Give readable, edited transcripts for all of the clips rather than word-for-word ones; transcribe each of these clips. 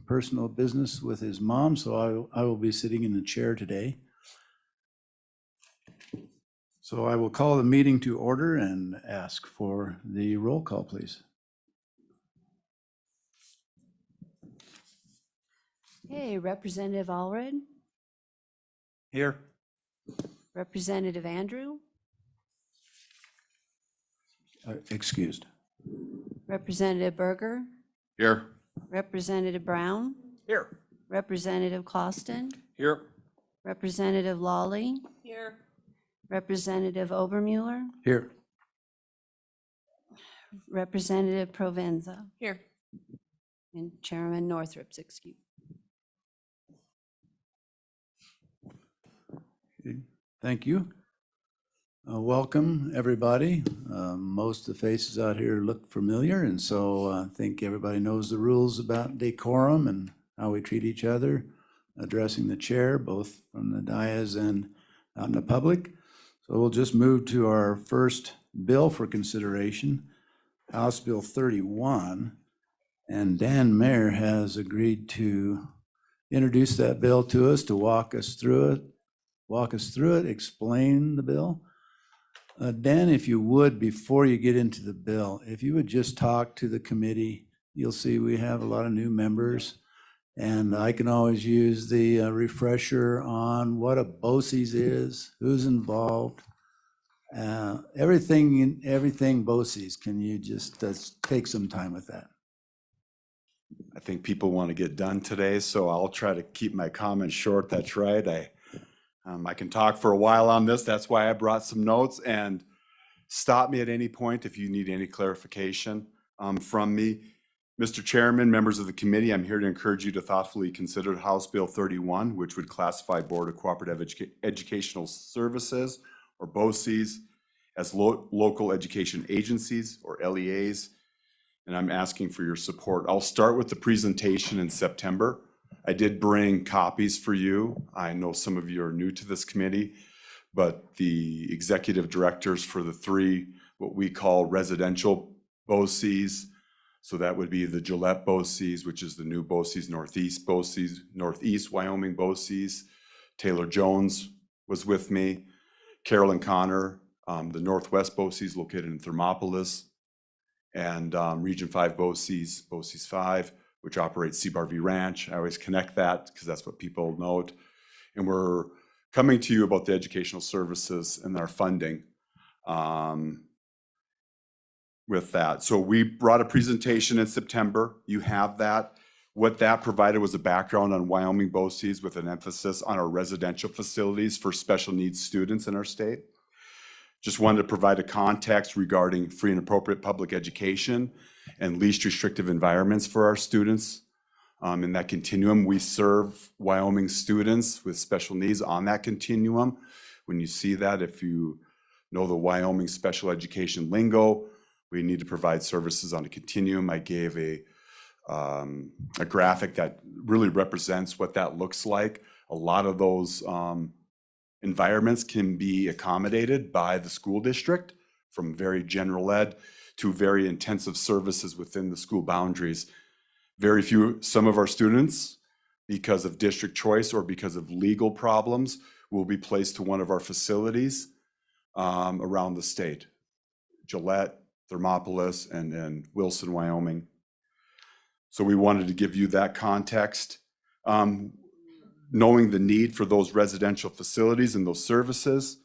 personal business with his mom, so I will be sitting in the chair today. So I will call the meeting to order and ask for the roll call, please. Hey, Representative Allred, Here. Representative Andrew, Excused. Representative Berger, Here. Representative Brown, Here. Representative Clauston, Here. Representative Lawley, Here. Representative Obermueller, Here. Representative Provenza, Here. and Chairman Northrup's excused. Thank you. Welcome, everybody. Most of the faces out here look familiar, and so I think everybody knows the rules about decorum and how we treat each other, addressing the chair, both from the dais and out in the public. So we'll just move to our first bill for consideration, House Bill 31. And Dan Mayer has agreed to introduce that bill to us, to walk us through it, explain the bill. Dan, if you would, before you get into the bill, if you would just talk to the committee, you'll see we have a lot of new members. And I can always use the refresher on what a BOCES is, who's involved, everything BOCES. Can you just take some time with that? I think people want to get done today, so I'll try to keep my comments short. That's right. I can talk for a while on this. That's why I brought some notes, and stop me at any point if you need any clarification from me. Mr. Chairman, members of the committee, I'm here to encourage you to thoughtfully consider House Bill 31, which would classify Board of Cooperative Educational Services, or BOCES, as local education agencies, or LEAs, and I'm asking for your support. I'll start with the presentation in September. I did bring copies for you. I know some of you are new to this committee, but the executive directors for the three, what we call residential BOCES, so that would be the Gillette BOCES, which is the new BOCES, Northeast Wyoming BOCES. Taylor Jones was with me. Carolyn Connor, the Northwest BOCES located in Thermopolis, and Region 5 BOCES 5, which operates Seabarvie Ranch. I always connect that because that's what people note. And we're coming to you about the educational services and our funding with that. So we brought a presentation in September. You have that. What that provided was a background on Wyoming BOCES with an emphasis on our residential facilities for special needs students in our state. Just wanted to provide a context regarding free and appropriate public education and least restrictive environments for our students. In that continuum, we serve Wyoming students with special needs on that continuum. When you see that, if you know the Wyoming special education lingo, we need to provide services on a continuum. I gave a graphic that really represents what that looks like. A lot of those environments can be accommodated by the school district, from very general ed to very intensive services within the school boundaries. Very few, some of our students, because of district choice or because of legal problems, will be placed to one of our facilities around the state. Gillette, Thermopolis, and Wilson, Wyoming. So we wanted to give you that context. Knowing the need for those residential facilities and those services,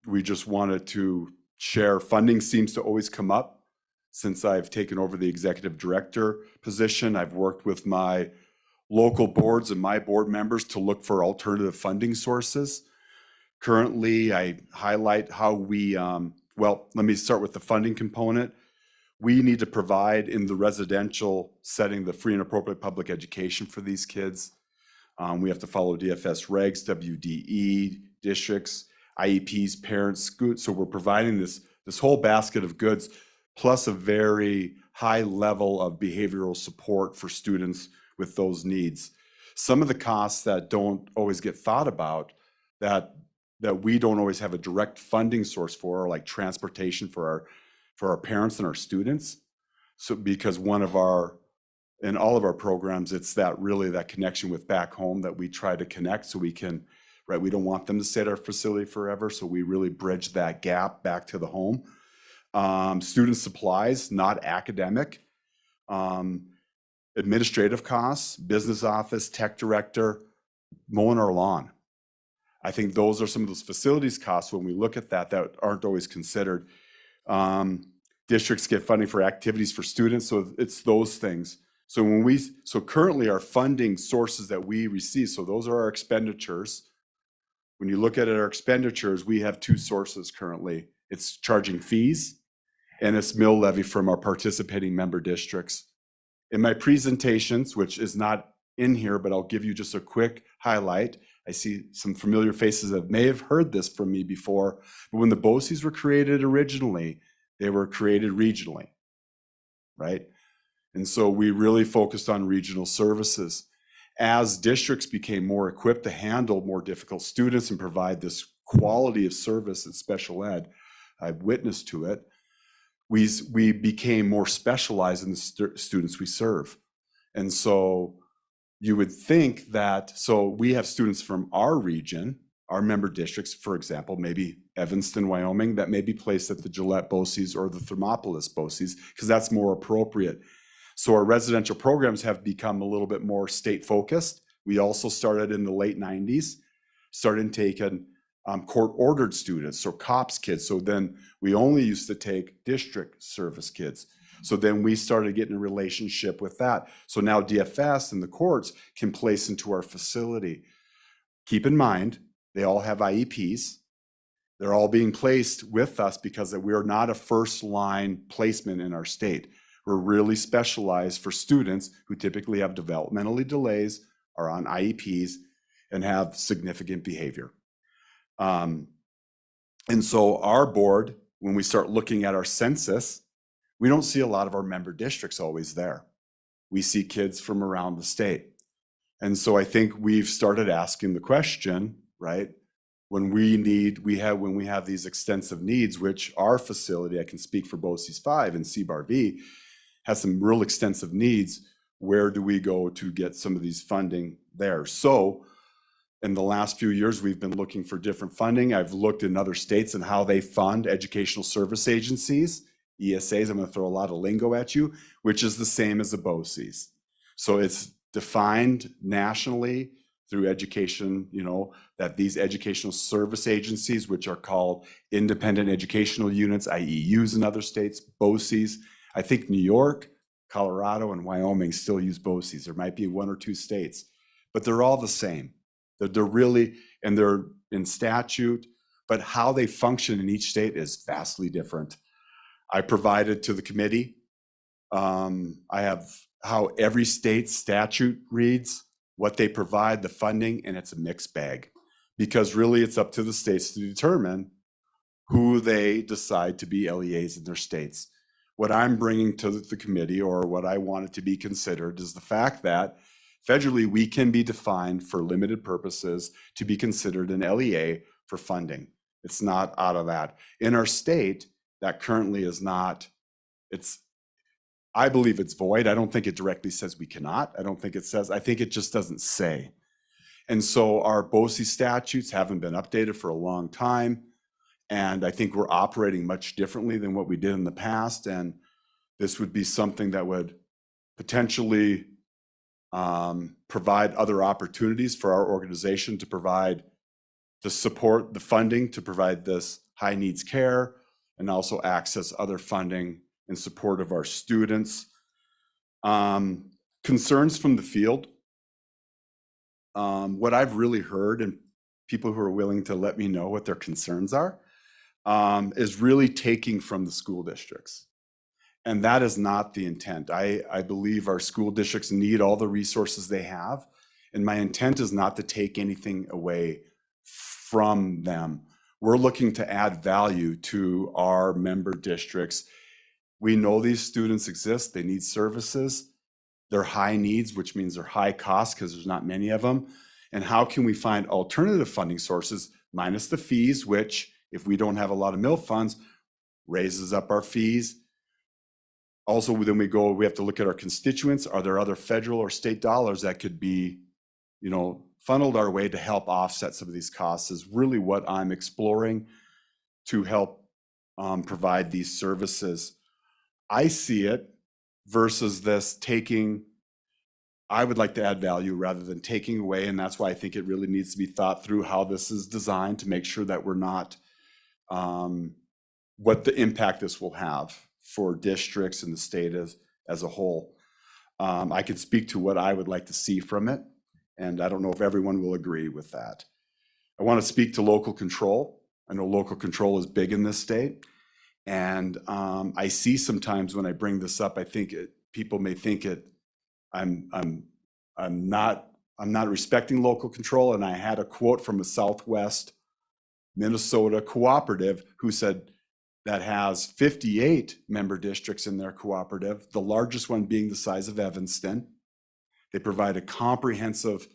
we just wanted to share. Funding seems to always come up. Since I've taken over the executive director position, I've worked with my local boards and my board members to look for alternative funding sources. Currently, I highlight how we, well, let me start with the funding component. We need to provide in the residential setting the free and appropriate public education for these kids. We have to follow DFS regs, WDE, districts, IEPs, parents, school. So we're providing this whole basket of goods, plus a very high level of behavioral support for students with those needs. Some of the costs that don't always get thought about, that we don't always have a direct funding source for, like transportation for our parents and our students. So because one of our in all of our programs, it's that really that connection with back home that we try to connect so we can, right? We don't want them to stay at our facility forever. So we really bridge that gap back to the home. Student supplies, not academic. Administrative costs, business office, tech director, mowing our lawn. I think those are some of those facilities costs when we look at that aren't always considered. Districts get funding for activities for students, so it's those things. So currently our funding sources that we receive, so those are our expenditures. When you look at our expenditures, we have two sources currently. It's charging fees and it's mill levy from our participating member districts. In my presentations, which is not in here, but I'll give you just a quick highlight. I see some familiar faces that may have heard this from me before, but when the BOCES were created originally, they were created regionally, right? And so we really focused on regional services. As districts became more equipped to handle more difficult students and provide this quality of service in special ed, I've witnessed to it, we became more specialized in the students we serve. And so you would think that, so we have students from our region, our member districts, for example, maybe Evanston, Wyoming, that may be placed at the Gillette BOCES or the Thermopolis BOCES, because that's more appropriate. So our residential programs have become a little bit more state focused. We also started in the late 90s, started taking court-ordered students, or COPS kids. So then we only used to take district service kids. So then we started getting a relationship with that. So now DFS and the courts can place into our facility. Keep in mind, they all have IEPs. They're all being placed with us because we are not a first-line placement in our state. We're really specialized for students who typically have developmental delays, are on IEPs, and have significant behavior. And so our board, when we start looking at our census, we don't see a lot of our member districts always there. We see kids from around the state. And so I think we've started asking the question, right? When we have these extensive needs, which our facility, I can speak for BOCES 5 and CBAR-V, has some real extensive needs, where do we go to get some of these funding there? So in the last few years, we've been looking for different funding. I've looked in other states and how they fund educational service agencies, ESAs. I'm going to throw a lot of lingo at you, which is the same as the BOCES. So it's defined nationally through education, that these educational service agencies, which are called independent educational units, IEUs in other states, BOCES. I think New York, Colorado, and Wyoming still use BOCES. There might be one or two states, but they're all the same. They're really, and they're in statute, but how they function in each state is vastly different. I provided to the committee, I have how every state's statute reads, what they provide, the funding, and it's a mixed bag. Because really it's up to the states to determine who they decide to be LEAs in their states. What I'm bringing to the committee, or what I wanted to be considered, is the fact that federally we can be defined for limited purposes to be considered an LEA for funding. It's not out of that. In our state, that currently is not, I believe it's void. I don't think it directly says we cannot. I think it just doesn't say. And so our BOCES statutes haven't been updated for a long time. And I think we're operating much differently than what we did in the past. And this would be something that would potentially provide other opportunities for our organization to provide the support, the funding to provide this high needs care, and also access other funding in support of our students. Concerns from the field. What I've really heard, and people who are willing to let me know what their concerns are, is really taking from the school districts. And that is not the intent. I believe our school districts need all the resources they have. And my intent is not to take anything away from them. We're looking to add value to our member districts. We know these students exist. They need services. They're high needs, which means they're high cost because there's not many of them. And how can we find alternative funding sources minus the fees, which if we don't have a lot of mill funds, raises up our fees. Also, then we have to look at our constituents. Are there other federal or state dollars that could be, funneled our way to help offset some of these costs is really what I'm exploring to help provide these services. I see it versus this I would like to add value rather than taking away, and that's why I think it really needs to be thought through how this is designed to make sure that we're not, what the impact this will have for districts and the state as a whole. I could speak to what I would like to see from it, and I don't know if everyone will agree with that. I want to speak to local control. I know local control is big in this state, and I see sometimes when I bring this up, I think people may think I'm not respecting local control. And I had a quote from a Southwest Minnesota cooperative who said that has 58 member districts in their cooperative, the largest one being the size of Evanston. They provide a comprehensive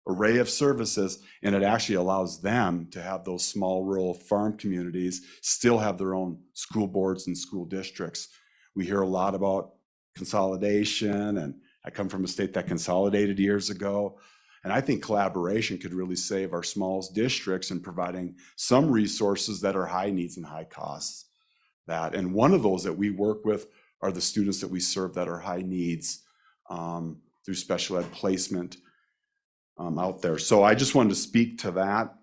array of services, and it actually allows them to have those small rural farm communities still have their own school boards and school districts. We hear a lot about consolidation, and I come from a state that consolidated years ago. And I think collaboration could really save our smallest districts in providing some resources that are high needs and high costs. And one of those that we work with are the students that we serve that are high needs through special ed placement out there. So I just wanted to speak to that.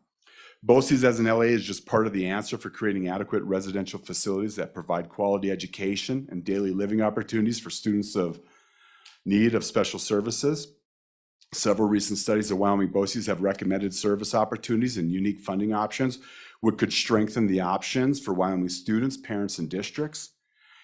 BOCES as an LA is just part of the answer for creating adequate residential facilities that provide quality education and daily living opportunities for students of need of special services. Several recent studies of Wyoming BOCES have recommended service opportunities and unique funding options, which could strengthen the options for Wyoming students, parents, and districts.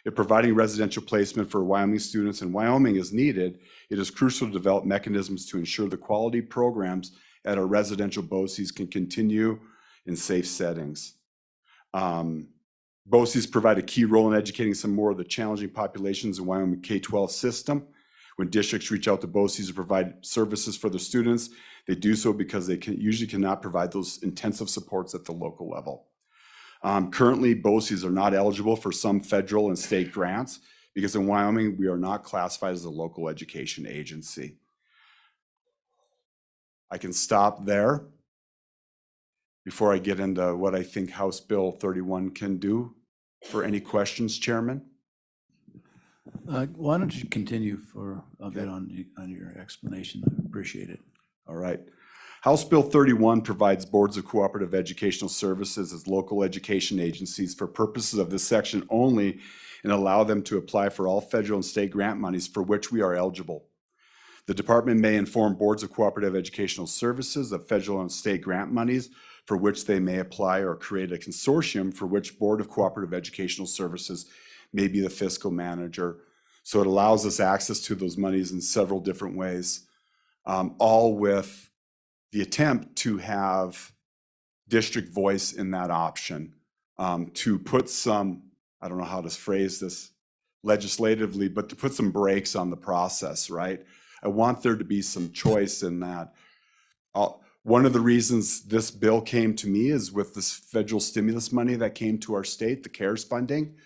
If providing residential placement for Wyoming students in Wyoming is needed, it is crucial to develop mechanisms to ensure the quality programs at our residential BOCES can continue in safe settings. BOCES provide a key role in educating some more of the challenging populations in Wyoming K-12 system. When districts reach out to BOCES to provide services for their students, they do so because they usually cannot provide those intensive supports at the local level. Currently, BOCES are not eligible for some federal and state grants because in Wyoming, we are not classified as a local education agency. I can stop there before I get into what I think House Bill 31 can do. For any questions, Chairman? Why don't you continue for a bit on your explanation? I appreciate it. All right. House Bill 31 provides boards of cooperative educational services as local education agencies for purposes of this section only and allow them to apply for all federal and state grant monies for which we are eligible. The department may inform boards of cooperative educational services of federal and state grant monies for which they may apply or create a consortium for which board of cooperative educational services may be the fiscal manager. So it allows us access to those monies in several different ways, all with the attempt to have district voice in that option, to put some, I don't know how to phrase this legislatively, but to put some brakes on the process, right? I want there to be some choice in that. One of the reasons this bill came to me is with this federal stimulus money that came to our state, the CARES funding.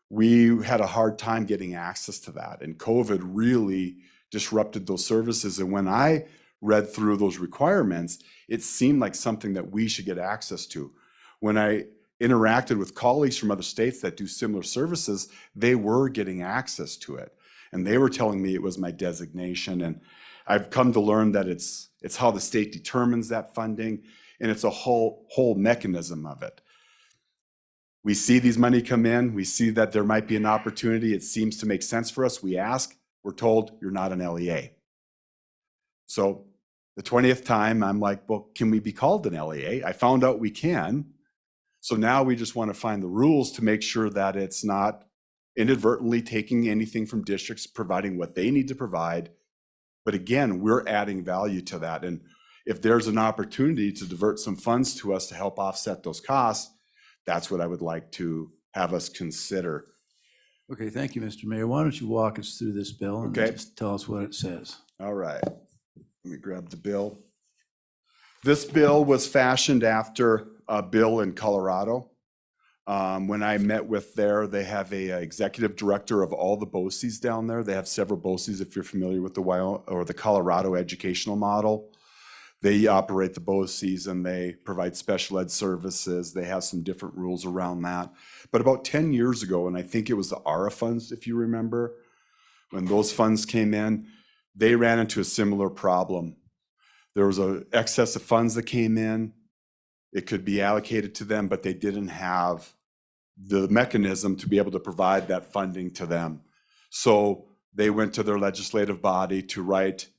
We had a hard time getting access to that, and COVID really disrupted those services. And when I read through those requirements, it seemed like something that we should get access to. When I interacted with colleagues from other states that do similar services, they were getting access to it. And they were telling me it was my designation. And I've come to learn that it's how the state determines that funding, and it's a whole mechanism of it. We see these money come in, we see that there might be an opportunity, it seems to make sense for us, we ask, we're told you're not an LEA. So the 20th time, I'm like, well, can we be called an LEA? I found out we can. So now we just want to find the rules to make sure that it's not inadvertently taking anything from districts, providing what they need to provide. But again, we're adding value to that. And if there's an opportunity to divert some funds to us to help offset those costs, that's what I would like to have us consider. Okay, thank you, Mr. Mayor. Why don't you walk us through this bill and Okay. just tell us what it says? All right, let me grab the bill. This bill was fashioned after a bill in Colorado When I met with they have a executive director of all the BOCES down there. They have several BOCES, if you're familiar with the Colorado educational model. They operate the BOCES and they provide special ed services. They have some different rules around that. But about 10 years ago, and I think it was the ARA funds, if you remember, when those funds came in, they ran into a similar problem. There was an excess of funds that came in. It could be allocated to them, but they didn't have the mechanism to be able to provide that funding to them. So they went to their legislative body to write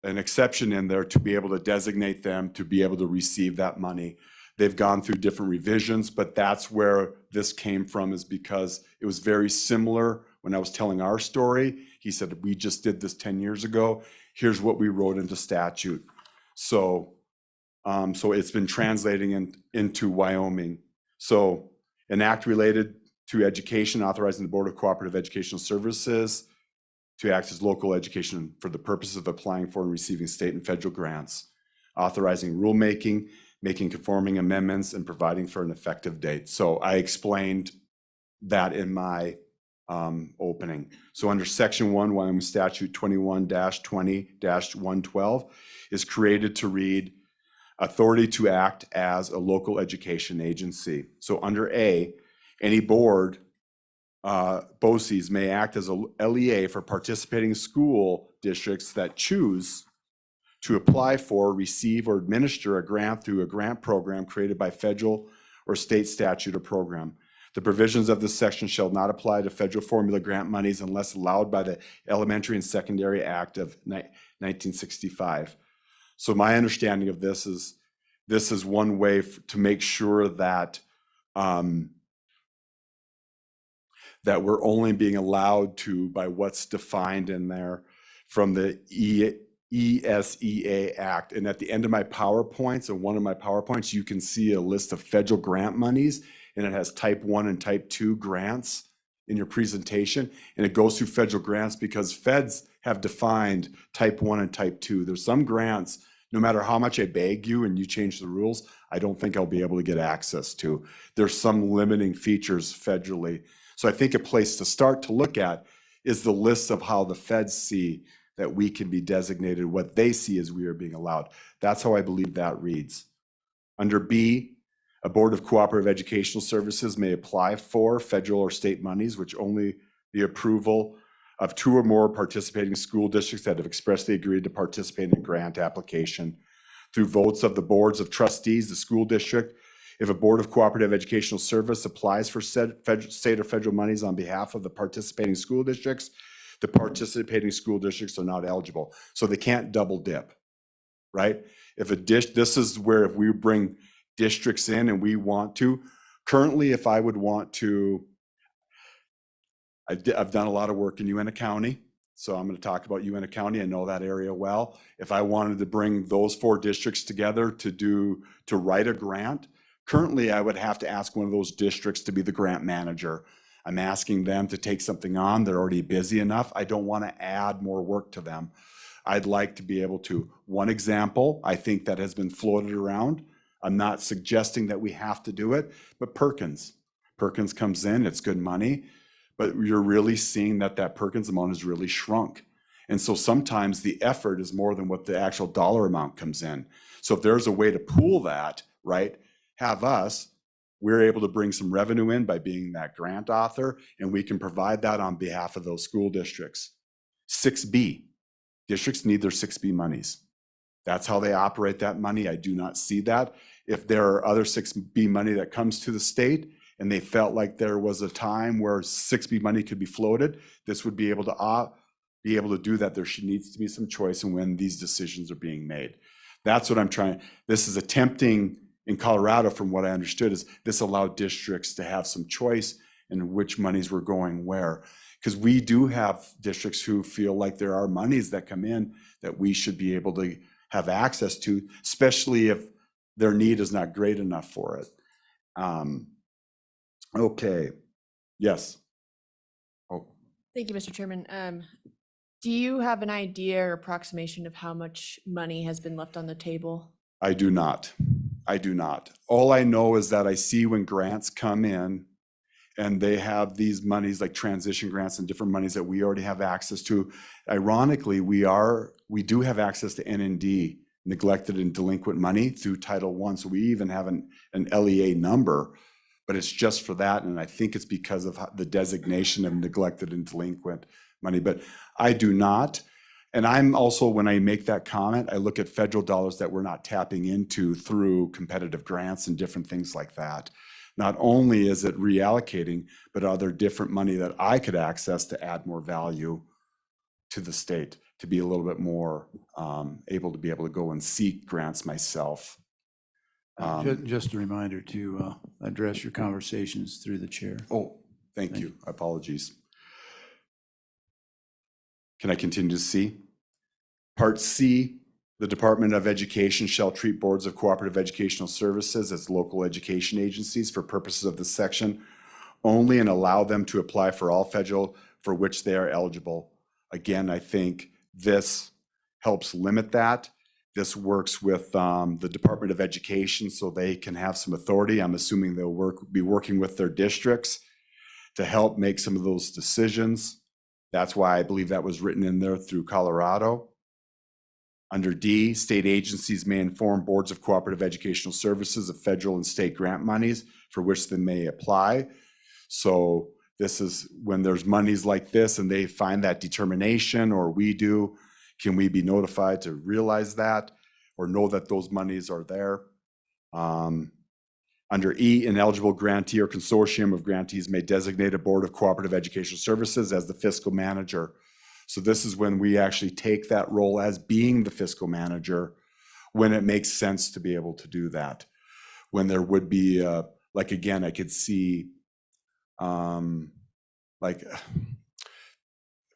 an exception in there to be able to designate them to be able to receive that money. They've gone through different revisions, but that's where this came from, is because it was very similar. When I was telling our story, he said, we just did this 10 years ago. Here's what we wrote into statute. So it's been translating into Wyoming. So an act related to education authorizing the Board of Cooperative Educational Services to act as local education for the purpose of applying for and receiving state and federal grants, authorizing rulemaking, making conforming amendments, and providing for an effective date. So I explained that in my opening. So under Section 1, Wyoming Statute 21-20-112 is created to read authority to act as a local education agency. So under A, any board, BOCES may act as a LEA for participating school districts that choose to apply for, receive, or administer a grant through a grant program created by federal or state statute or program. The provisions of this section shall not apply to federal formula grant monies unless allowed by the Elementary and Secondary Act of 1965. So my understanding of this is one way to make sure that that we're only being allowed to by what's defined in there from the ESEA Act. And at the end of my PowerPoints, or one of my PowerPoints, you can see a list of federal grant monies, and it has type 1 and type 2 grants in your presentation. And it goes through federal grants because feds have defined type 1 and type 2. There's some grants, no matter how much I beg you and you change the rules, I don't think I'll be able to get access to. There's some limiting features federally. So I think a place to start to look at is the list of how the feds see that we can be designated, what they see as we are being allowed. That's how I believe that reads. Under B, a Board of Cooperative Educational Services may apply for federal or state monies, which only the approval of 2 or more participating school districts that have expressly agreed to participate in a grant application through votes of the boards of trustees, the school district. If a Board of Cooperative Educational Service applies for state or federal monies on behalf of the participating school districts, the participating school districts are not eligible. So they can't double dip, right? This is where if we bring districts in and we want to, currently if I would want to, I've done a lot of work in Uintah County. So I'm going to talk about Uintah County. I know that area well. If I wanted to bring those 4 districts together to write a grant, currently I would have to ask one of those districts to be the grant manager. I'm asking them to take something on. They're already busy enough. I don't want to add more work to them. I'd like to be able to. One example, I think that has been floated around. I'm not suggesting that we have to do it, but Perkins comes in, it's good money, but you're really seeing that Perkins amount has really shrunk. And so sometimes the effort is more than what the actual dollar amount comes in. So if there's a way to pool that, right, we're able to bring some revenue in by being that grant author, and we can provide that on behalf of those school districts. 6B, districts need their 6B monies. That's how they operate that money. I do not see that. If there are other 6B money that comes to the state and they felt like there was a time where 6B money could be floated, this would be able to do that. There needs to be some choice in when these decisions are being made. That's what I'm trying. This is attempting in Colorado, from what I understood, is this allowed districts to have some choice in which monies were going where. Because we do have districts who feel like there are monies that come in that we should be able to have access to, especially if their need is not great enough for it. Okay, yes. Oh, Thank you, Mr. Chairman. Do you have an idea or approximation of how much money has been left on the table? I do not. I do not. All I know is that I see when grants come in and they have these monies like transition grants and different monies that we already have access to. Ironically, we do have access to NND, neglected and delinquent money, through Title I. So we even have an LEA number, but it's just for that. And I think it's because of the designation of neglected and delinquent money, but I do not. And I'm also, when I make that comment, I look at federal dollars that we're not tapping into through competitive grants and different things like that. Not only is it reallocating, but are there different money that I could access to add more value to the state, to be a little bit more able to go and seek grants myself. Just a reminder to address your conversations through the chair. Oh, thank you. Apologies. Can I continue to C? Part C, the Department of Education shall treat boards of cooperative educational services as local education agencies for purposes of this section only, and allow them to apply for all federal for which they are eligible. Again, I think this helps limit that. This works with the Department of Education so they can have some authority. I'm assuming they'll be working with their districts to help make some of those decisions. That's why I believe that was written in there through Colorado. Under D, state agencies may inform boards of cooperative educational services of federal and state grant monies for which they may apply. So this is when there's monies like this and they find that determination, or we do, can we be notified to realize that or know that those monies are there? Under E, an eligible grantee or consortium of grantees may designate a board of cooperative educational services as the fiscal manager. So this is when we actually take that role as being the fiscal manager when it makes sense to be able to do that. When there would be, like, again, I could see, like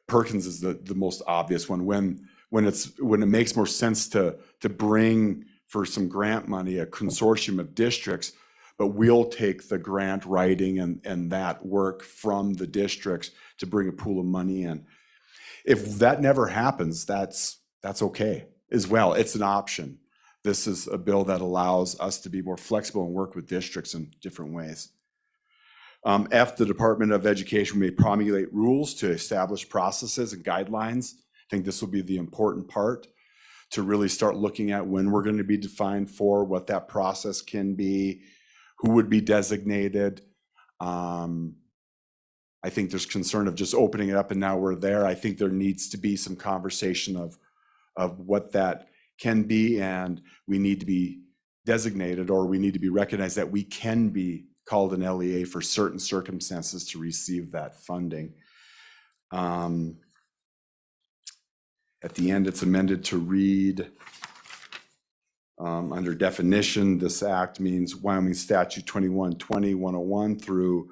Perkins is the most obvious one. When it makes more sense to bring for some grant money a consortium of districts, but we'll take the grant writing and that work from the districts to bring a pool of money in. If that never happens, that's okay as well. It's an option. This is a bill that allows us to be more flexible and work with districts in different ways. F, the Department of Education may promulgate rules to establish processes and guidelines. I think this will be the important part, to really start looking at when we're going to be defined for, what that process can be, who would be designated. I think there's concern of just opening it up and now we're there. I think there needs to be some conversation of what that can be, and we need to be designated, or we need to be recognized that we can be called an LEA for certain circumstances to receive that funding. At the end, it's amended to read, under definition, this act means Wyoming Statute 2120-101 through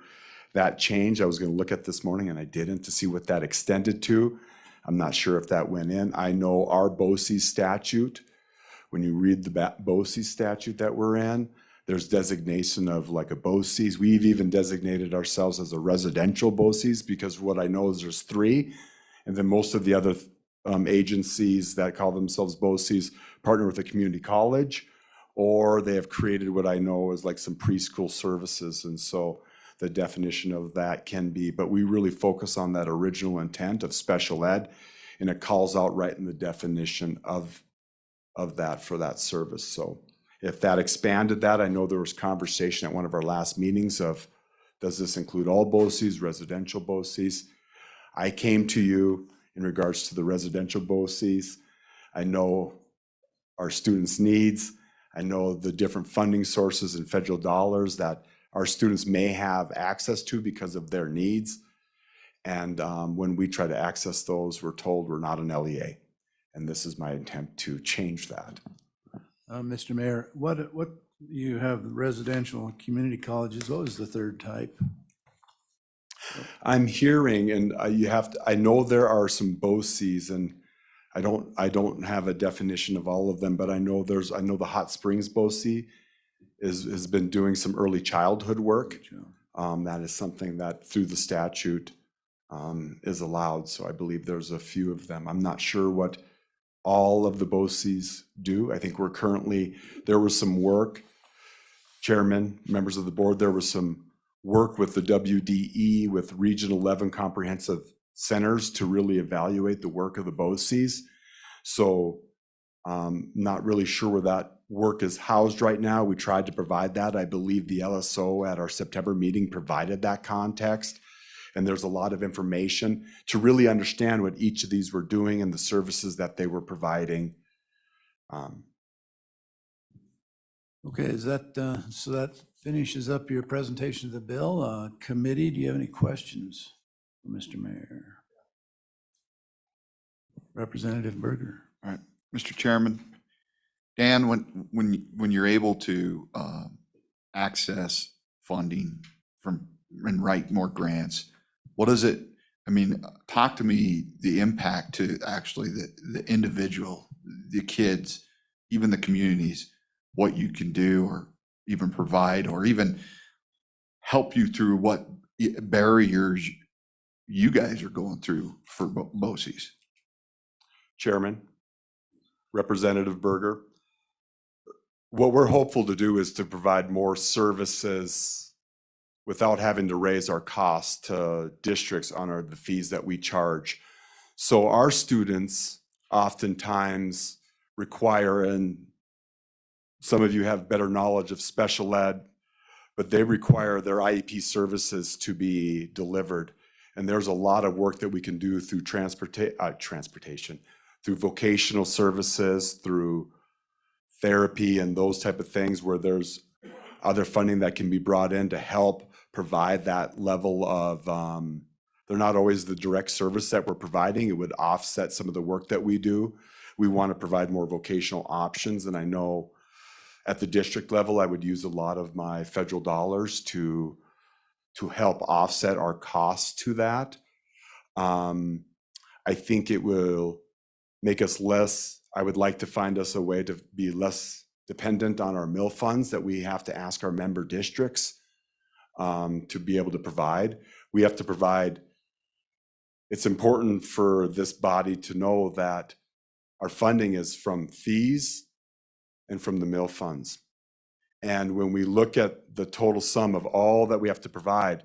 that change. I was going to look at this morning and I didn't, to see what that extended to. I'm not sure if that went in. I know our BOCES statute, when you read the BOCES statute that we're in, there's designation of like a BOCES. We've even designated ourselves as a residential BOCES, because what I know is there's 3, and then most of the other agencies that call themselves BOCES partner with a community college, or they have created what I know is like some preschool services. And so the definition of that can be, but we really focus on that original intent of special ed, and it calls out right in the definition of that for that service. So if that expanded that, I know there was conversation at one of our last meetings of, does this include all BOCES, residential BOCES? I came to you in regards to the residential BOCES. I know our students' needs. I know the different funding sources and federal dollars that our students may have access to because of their needs. And when we try to access those, we're told we're not an LEA. And this is my attempt to change that. Mr. Mayor, what you have residential and community colleges. What was the third type? I'm hearing, and I know there are some BOCES, and I don't have a definition of all of them, but I know the Hot Springs BOCES has been doing some early childhood work. That is something that through the statute is allowed. So I believe there's a few of them. I'm not sure what all of the BOCES do. I think there was some work chairman, members of the board, there was some work with the WDE, with Region 11 comprehensive centers to really evaluate the work of the BOCES. So not really sure where that work is housed right now. We tried to provide that. I believe the LSO at our September meeting provided that context. And there's a lot of information to really understand what each of these were doing and the services that they were providing. Okay, is that, so that finishes up your presentation of the bill. Committee, do you have any questions for Mr. Mayor? Representative Berger. All right, Mr. Chairman, Dan, when you're able to access funding from and write more grants, what does it, I mean, talk to me the impact to actually the individual, the kids, even the communities, what you can do or even provide or even help you through what barriers you guys are going through for BOCES. Chairman, Representative Berger, what we're hopeful to do is to provide more services without having to raise our costs to districts on the fees that we charge. So our students oftentimes require, and some of you have better knowledge of special ed, but they require their IEP services to be delivered. And there's a lot of work that we can do through transportation, through vocational services, through therapy and those type of things where there's other funding that can be brought in to help provide that level of, they're not always the direct service that we're providing. It would offset some of the work that we do. We want to provide more vocational options. And I know at the district level, I would use a lot of my federal dollars to help offset our costs to that. I think it will make us less, I would like to find us a way to be less dependent on our mill funds that we have to ask our member districts to be able to provide. We have to provide, it's important for this body to know that our funding is from fees and from the mill funds. And when we look at the total sum of all that we have to provide,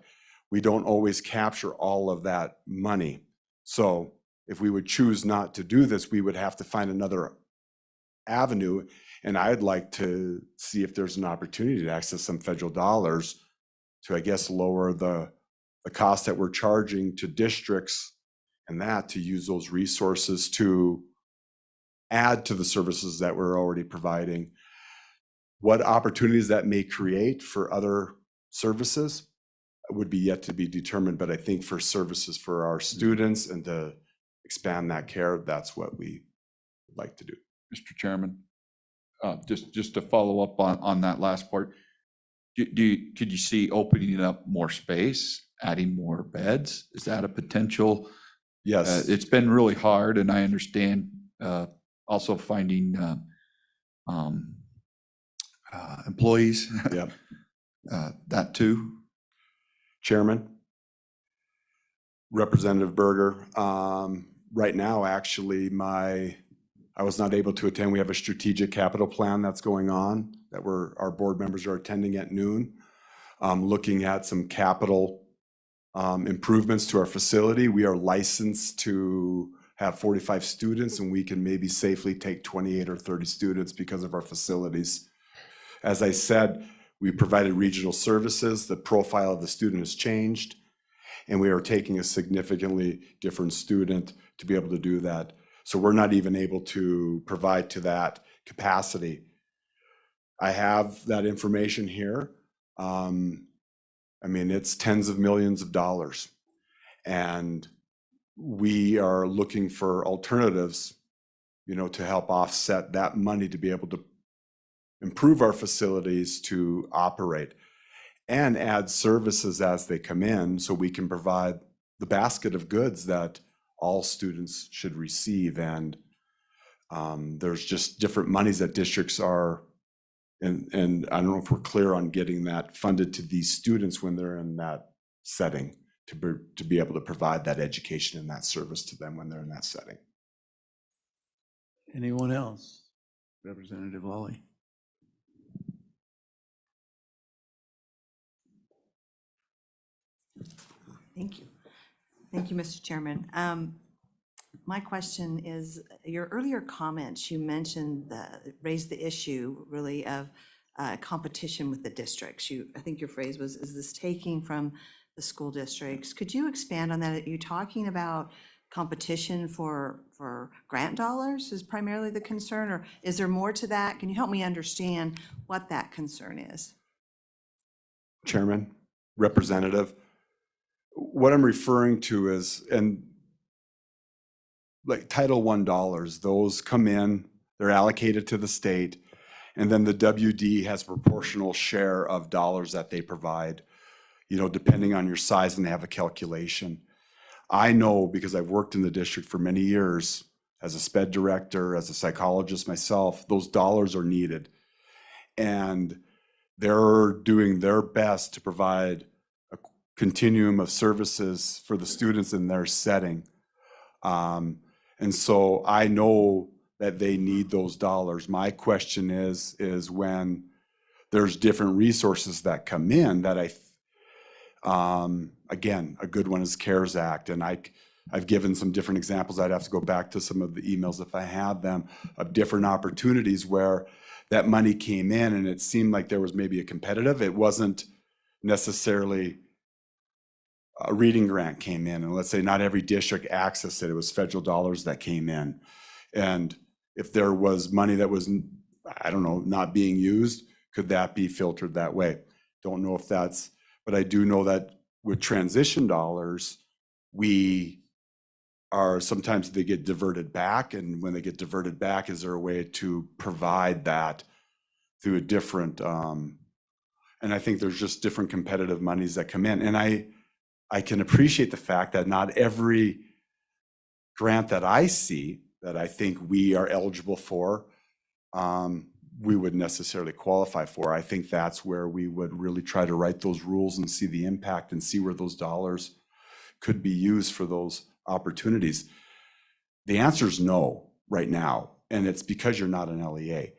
we don't always capture all of that money. So if we would choose not to do this, we would have to find another avenue. And I'd like to see if there's an opportunity to access some federal dollars to, I guess, lower the cost that we're charging to districts and that to use those resources to add to the services that we're already providing. What opportunities that may create for other services would be yet to be determined, but I think for services for our students and to expand that care, that's what we would like to do. Mr. Chairman, just to follow up on that last part, could you see opening up more space, adding more beds? Is that a potential? Yes. It's been really hard, and I understand also finding employees. Yep. That too. Chairman, Representative Berger, right now, actually, I was not able to attend. We have a strategic capital plan that's going on that our board members are attending at noon, looking at some capital improvements to our facility. We are licensed to have 45 students, and we can maybe safely take 28 or 30 students because of our facilities. As I said, we provided regional services. The profile of the student has changed, and we are taking a significantly different student to be able to do that. So we're not even able to provide to that capacity. I have that information here. I mean, it's tens of millions of dollars. And we are looking for alternatives, to help offset that money to be able to improve our facilities to operate and add services as they come in so we can provide the basket of goods that all students should receive. And there's just different monies that districts are, and I don't know if we're clear on getting that funded to these students when they're in that setting to be able to provide that education and that service to them when they're in that setting. Anyone else? Representative Lawley. Thank you. Thank you, Mr. Chairman. My question is, your earlier comments, you mentioned raised the issue really of competition with the districts. I think your phrase was, is this taking from the school districts? Could you expand on that? Are you talking about competition for grant dollars is primarily the concern, or is there more to that? Can you help me understand what that concern is? Chairman, Representative, what I'm referring to is, and like Title I dollars, those come in, they're allocated to the state, and then the WD has a proportional share of dollars that they provide, you know, depending on your size, and they have a calculation. I know because I've worked in the district for many years as a SPED director, as a psychologist myself, those dollars are needed. And they're doing their best to provide a continuum of services for the students in their setting. And so I know that they need those dollars. My question is when there's different resources that come in that again, a good one is CARES Act. And I've given some different examples. I'd have to go back to some of the emails if I had them, of different opportunities where that money came in and it seemed like there was maybe a competitive. It wasn't necessarily a reading grant came in, and let's say not every district accessed it. It was federal dollars that came in. And if there was money that was, I don't know, not being used, could that be filtered that way? Don't know if that's, but I do know that with transition dollars, sometimes they get diverted back. And when they get diverted back, is there a way to provide that through a different, and I think there's just different competitive monies that come in. And I can appreciate the fact that not every grant that I see that I think we are eligible for, we would necessarily qualify for. I think that's where we would really try to write those rules and see the impact and see where those dollars could be used for those opportunities. The answer is no right now, and it's because you're not an LEA.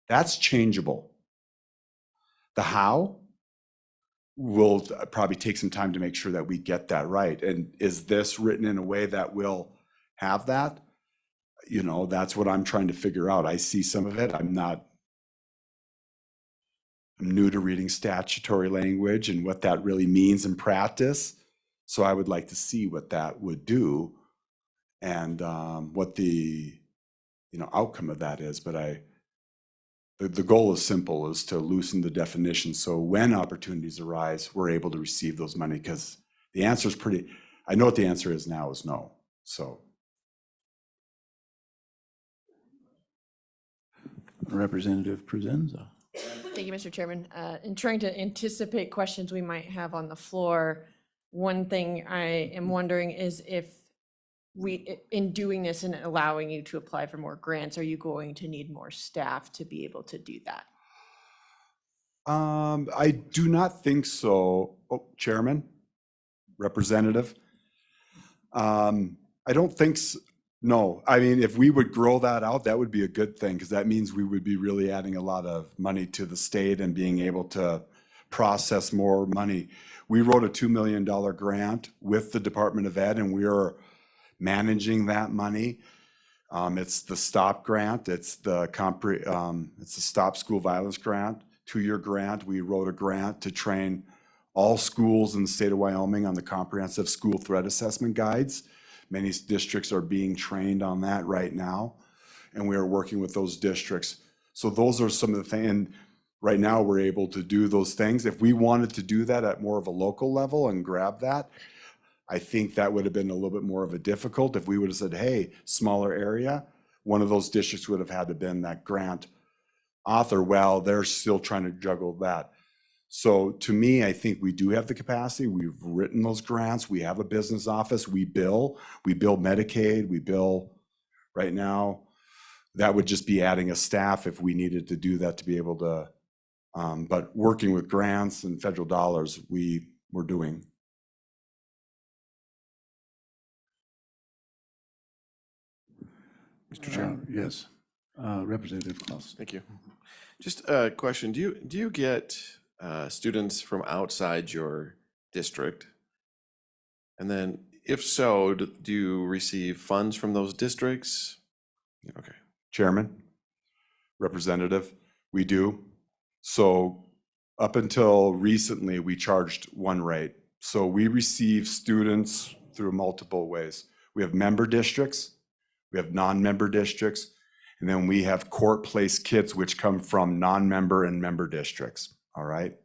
That's changeable. The how will probably take some time to make sure that we get that right. And is this written in a way that will have that? You know, that's what I'm trying to figure out. I see some of it. I'm new to reading statutory language and what that really means in practice. So I would like to see what that would do and what the outcome of that is. But the goal is simple, is to loosen the definition so when opportunities arise, we're able to receive those money, because the answer is I know what the answer is now is no. So. Representative Presenza. Thank you, Mr. Chairman. In trying to anticipate questions we might have on the floor, one thing I am wondering is if in doing this and allowing you to apply for more grants, are you going to need more staff to be able to do that? I do not think so. Oh, Chairman, Representative. I don't think so. No, I mean, if we would grow that out, that would be a good thing, because that means we would be really adding a lot of money to the state and being able to process more money. We wrote a $2 million grant with the Department of Ed, and we are managing that money. It's the STOP grant. It's the Stop School Violence grant, 2-year grant. We wrote a grant to train all schools in the state of Wyoming on the comprehensive school threat assessment guides. Many districts are being trained on that right now, and we are working with those districts. So those are some of the things. And right now we're able to do those things. If we wanted to do that at more of a local level and grab that, I think that would have been a little bit more of a difficult. If we would have said, hey, smaller area, one of those districts would have had to been that grant author. Well, they're still trying to juggle that. So to me, I think we do have the capacity. We've written those grants. We have a business office. We bill Medicaid. We bill right now. That would just be adding a staff if we needed to do that to be able to, but working with grants and federal dollars, we're doing. Mr. Chairman. Yes. Representative Klaus. Thank you. Just a question. Do you get students from outside your district And then if so, do you receive funds from those districts? Okay. Chairman, Representative, we do. So up until recently, we charged one rate. So we receive students through multiple ways. We have member districts, we have non-member districts, and then we have court-placed kids which come from non-member and member districts, all right?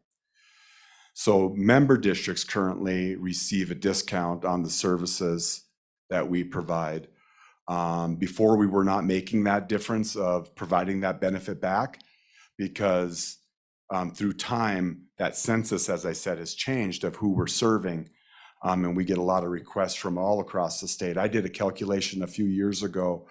So member districts currently receive a discount on the services that we provide. Before, we were not making that difference of providing that benefit back because through time, that census, as I said, has changed of who we're serving. And we get a lot of requests from all across the state. I did a calculation a few years ago.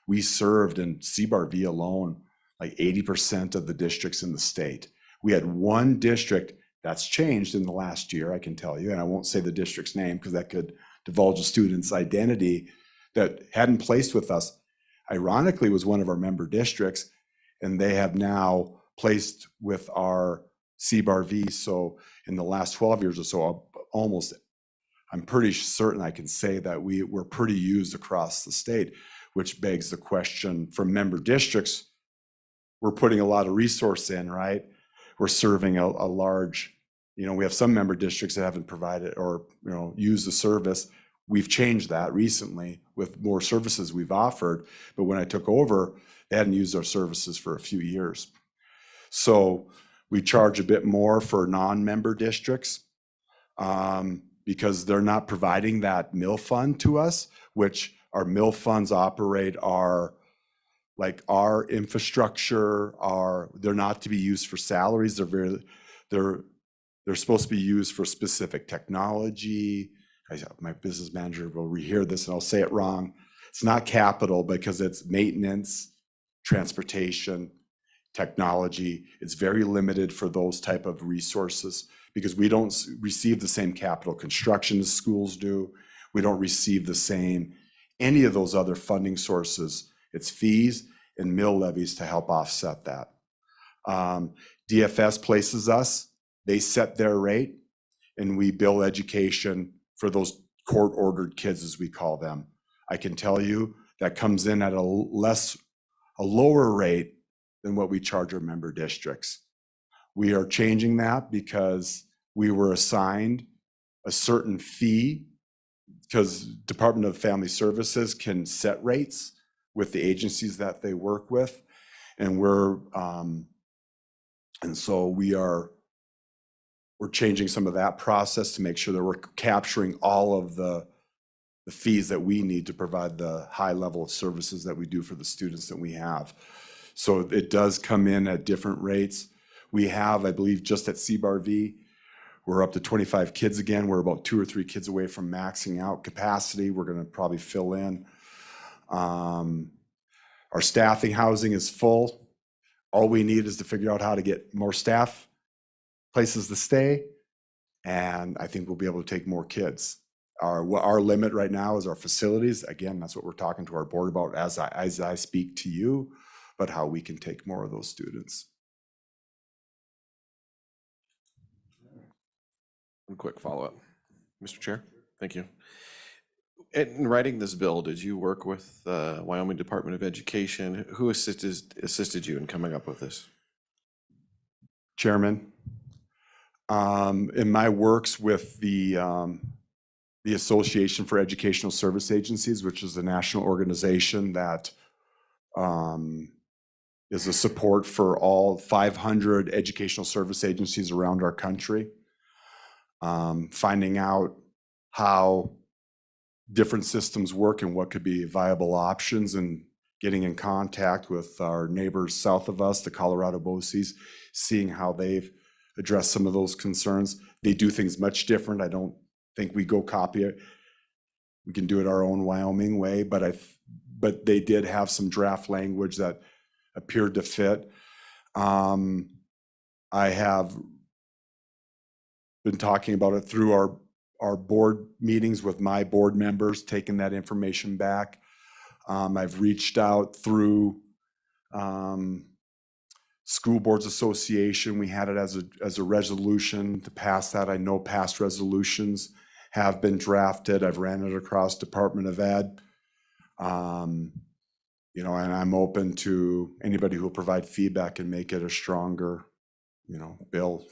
We served in CBAR-V alone, like 80% of the districts in the state. We had one district that's changed in the last year, I can tell you, and I won't say the district's name because that could divulge a student's identity, that hadn't placed with us. Ironically, was one of our member districts, and they have now placed with our CBAR-V. So in the last 12 years or so, almost, I'm pretty certain I can say that we're pretty used across the state, which begs the question from member districts, we're putting a lot of resource in, right? We're serving a large, we have some member districts that haven't provided or, used the service. We've changed that recently with more services we've offered, but when I took over, they hadn't used our services for a few years. So we charge a bit more for non-member districts because they're not providing that mill fund to us, which our mill funds operate our infrastructure, they're not to be used for salaries. They're supposed to be used for specific technology. My business manager will rehear this and I'll say it wrong. It's not capital because it's maintenance, transportation, technology. It's very limited for those type of resources because we don't receive the same capital construction as schools do. We don't receive the same, any of those other funding sources. It's fees and mill levies to help offset that. DFS places us, they set their rate, and we bill education for those court-ordered kids, as we call them. I can tell you that comes in at a lower rate than what we charge our member districts. We are changing that because we were assigned a certain fee because Department of Family Services can set rates with the agencies that they work with. And so we're changing some of that process to make sure that we're capturing all of the fees that we need to provide the high level of services that we do for the students that we have. So it does come in at different rates. We have, I believe, just at CBAR-V, we're up to 25 kids again. We're about 2 or 3 kids away from maxing out capacity. We're going to probably fill in. Our staffing housing is full. All we need is to figure out how to get more staff, places to stay, and I think we'll be able to take more kids. Our limit right now is our facilities. Again, that's what we're talking to our board about as I speak to you, but how we can take more of those students. One quick follow-up. Mr. Chair, thank you. In writing this bill, did you work with Wyoming Department of Education? Who assisted you in coming up with this? Chairman, in my works with the Association for Educational Service Agencies, which is a national organization that is a support for all 500 educational service agencies around our country, finding out how different systems work and what could be viable options, and getting in contact with our neighbors south of us, the Colorado BOCES, seeing how they've addressed some of those concerns. They do things much different. I don't think we go copy it. We can do it our own Wyoming way, but they did have some draft language that appeared to fit. I have been talking about it through our board meetings with my board members, taking that information back. I've reached out through School Boards Association. We had it as a resolution to pass that. I know past resolutions have been drafted. I've ran it across Department of Ed. You know, and I'm open to anybody who will provide feedback and make it a stronger, you know, bill.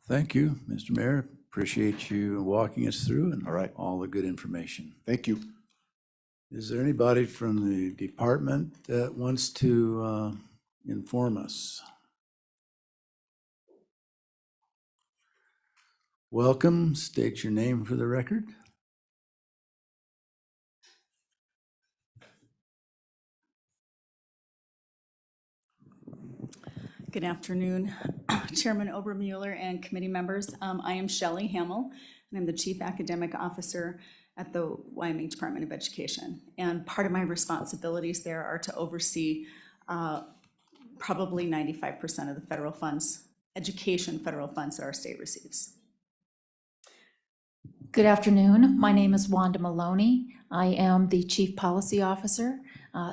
Thank you, Mr. Mayor. Appreciate you walking us through and All right. all the good information. Thank you. Is there anybody from the department that wants to inform us? Welcome. State your name for the record. Good afternoon, Chairman Obermueller and committee members. I am Shelley Hamill, and I'm the Chief Academic Officer at the Wyoming Department of Education. And part of my responsibilities there are to oversee probably 95% of the federal funds, education federal funds that our state receives. Good afternoon. My name is Wanda Maloney. I am the Chief Policy Officer.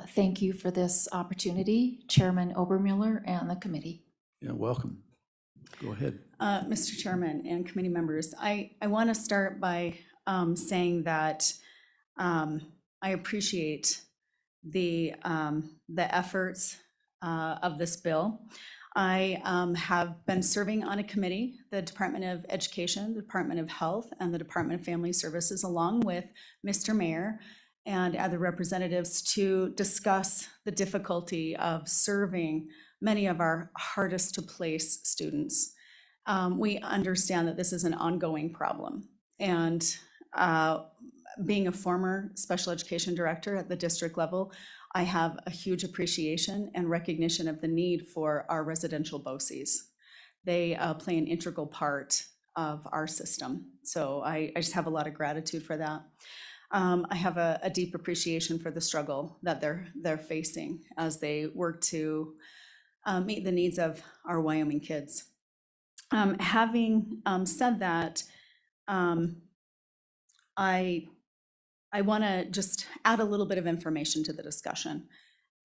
Thank you for this opportunity, Chairman Obermueller and the committee. Yeah, welcome. Go ahead. Mr. Chairman and committee members, I want to start by saying that I appreciate the efforts of this bill. I have been serving on a committee, the Department of Education, the Department of Health, and the Department of Family Services, along with Mr. Mayor and other representatives, to discuss the difficulty of serving many of our hardest to place students. We understand that this is an ongoing problem, and being a former special education director at the district level, I have a huge appreciation and recognition of the need for our residential BOCES. They play an integral part of our system, so I just have a lot of gratitude for that. I have a deep appreciation for the struggle that they're facing as they work to meet the needs of our Wyoming kids. Having said that, I want to just add a little bit of information to the discussion.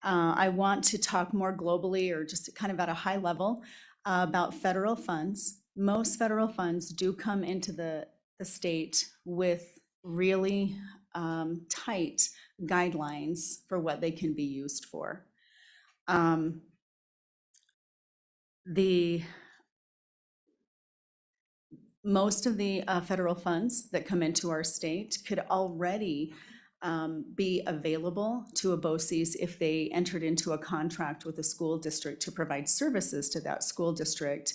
I want to talk more globally, or just kind of at a high level, about federal funds. Most federal funds do come into the state with really tight guidelines for what they can be used for. Most of the federal funds that come into our state could already be available to a BOCES if they entered into a contract with a school district to provide services to that school district.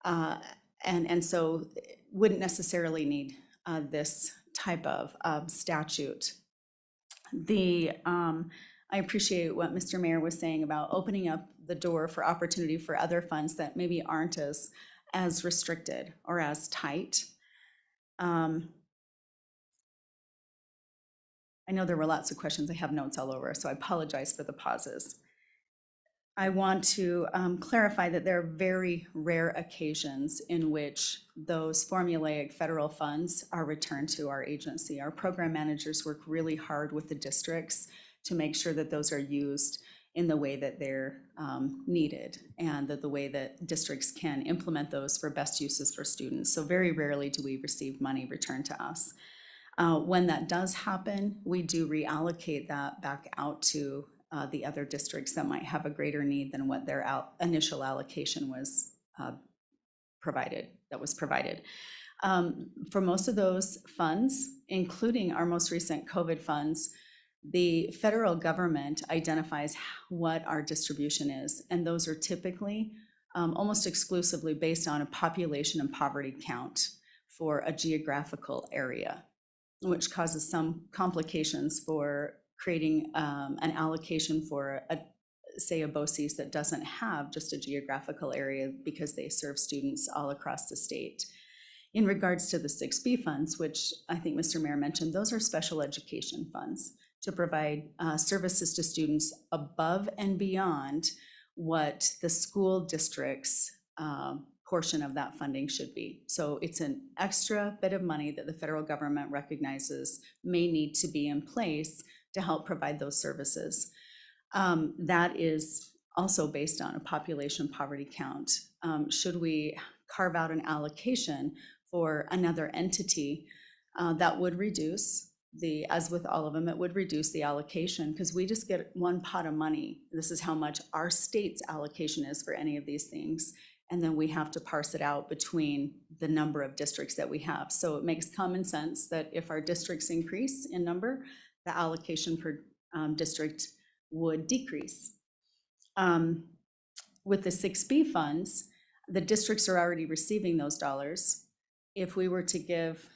And so wouldn't necessarily need this type of statute. I appreciate what Mr. Mayor was saying about opening up the door for opportunity for other funds that maybe aren't as restricted or as tight. I know there were lots of questions. I have notes all over, so I apologize for the pauses. I want to clarify that there are very rare occasions in which those formulaic federal funds are returned to our agency. Our program managers work really hard with the districts to make sure that those are used in the way that they're needed, and that the way that districts can implement those for best uses for students. So very rarely do we receive money returned to us. When that does happen, we do reallocate that back out to the other districts that might have a greater need than what their initial allocation was provided. For most of those funds, including our most recent COVID funds, the federal government identifies what our distribution is, and those are typically almost exclusively based on a population and poverty count for a geographical area, which causes some complications for creating an allocation for, say, a BOCES that doesn't have just a geographical area, because they serve students all across the state. In regards to the 6B funds, which I think Mr. Mayor mentioned, those are special education funds to provide services to students above and beyond what the school district's portion of that funding should be. So it's an extra bit of money that the federal government recognizes may need to be in place to help provide those services. That is also based on a population poverty count should we carve out an allocation for another entity that would reduce as with all of them, it would reduce the allocation because we just get one pot of money. This is how much our state's allocation is for any of these things. And then we have to parse it out between the number of districts that we have. So it makes common sense that if our districts increase in number, the allocation per district would decrease. With the 6B funds, the districts are already receiving those dollars. If we were to give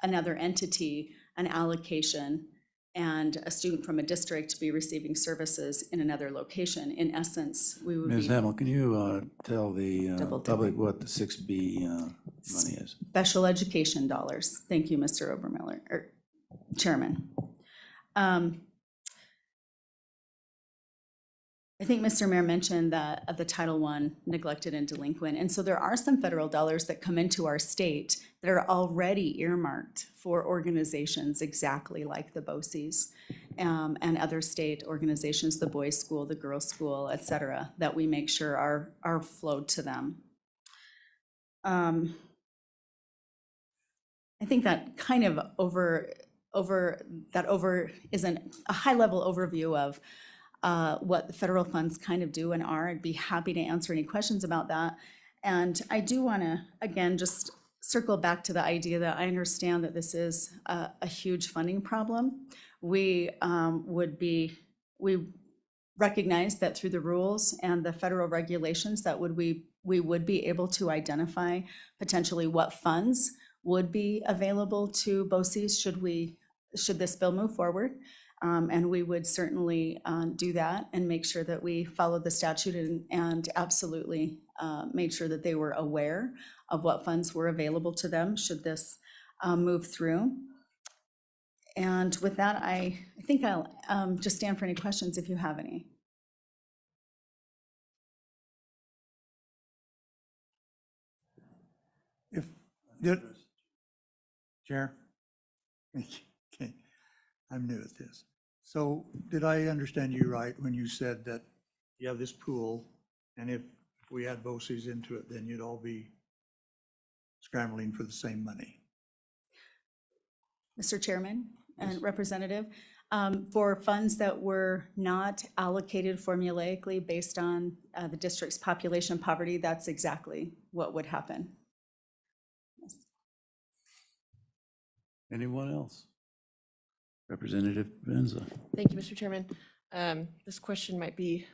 another entity an allocation and a student from a district be receiving services in another location, in essence, we would Ms. be Hamel, can you tell the Double public what the 6B money is? special education dollars. Thank you, Mr. Obermiller, or Chairman. I think Mr. Mayor mentioned that of the Title I neglected and delinquent. And so there are some federal dollars that come into our state that are already earmarked for organizations exactly like the BOCES and other state organizations, the boys' school, the girls' school, et cetera, that we make sure are flowed to them. I think that kind of isn't a high-level overview of what the federal funds kind of do and are. I'd be happy to answer any questions about that. And I do want to, again, just circle back to the idea that I understand that this is a huge funding problem. We recognize that through the rules and the federal regulations that we would be able to identify potentially what funds would be available to BOCES should this bill move forward. And we would certainly do that and make sure that we followed the statute and absolutely made sure that they were aware of what funds were available to them should this move through. And with that, I think I'll just stand for any questions if you have any. If, Chair? Okay, I'm new at this. So did I understand you right when you said that you have this pool, and if we add BOCES into it, then you'd all be scrambling for the same money? Mr. Chairman and Yes. Representative, for funds that were not allocated formulaically based on the district's population poverty, that's exactly what would happen. Yes. Anyone else? Representative Provenza. Thank you, Mr. Chairman. This question might be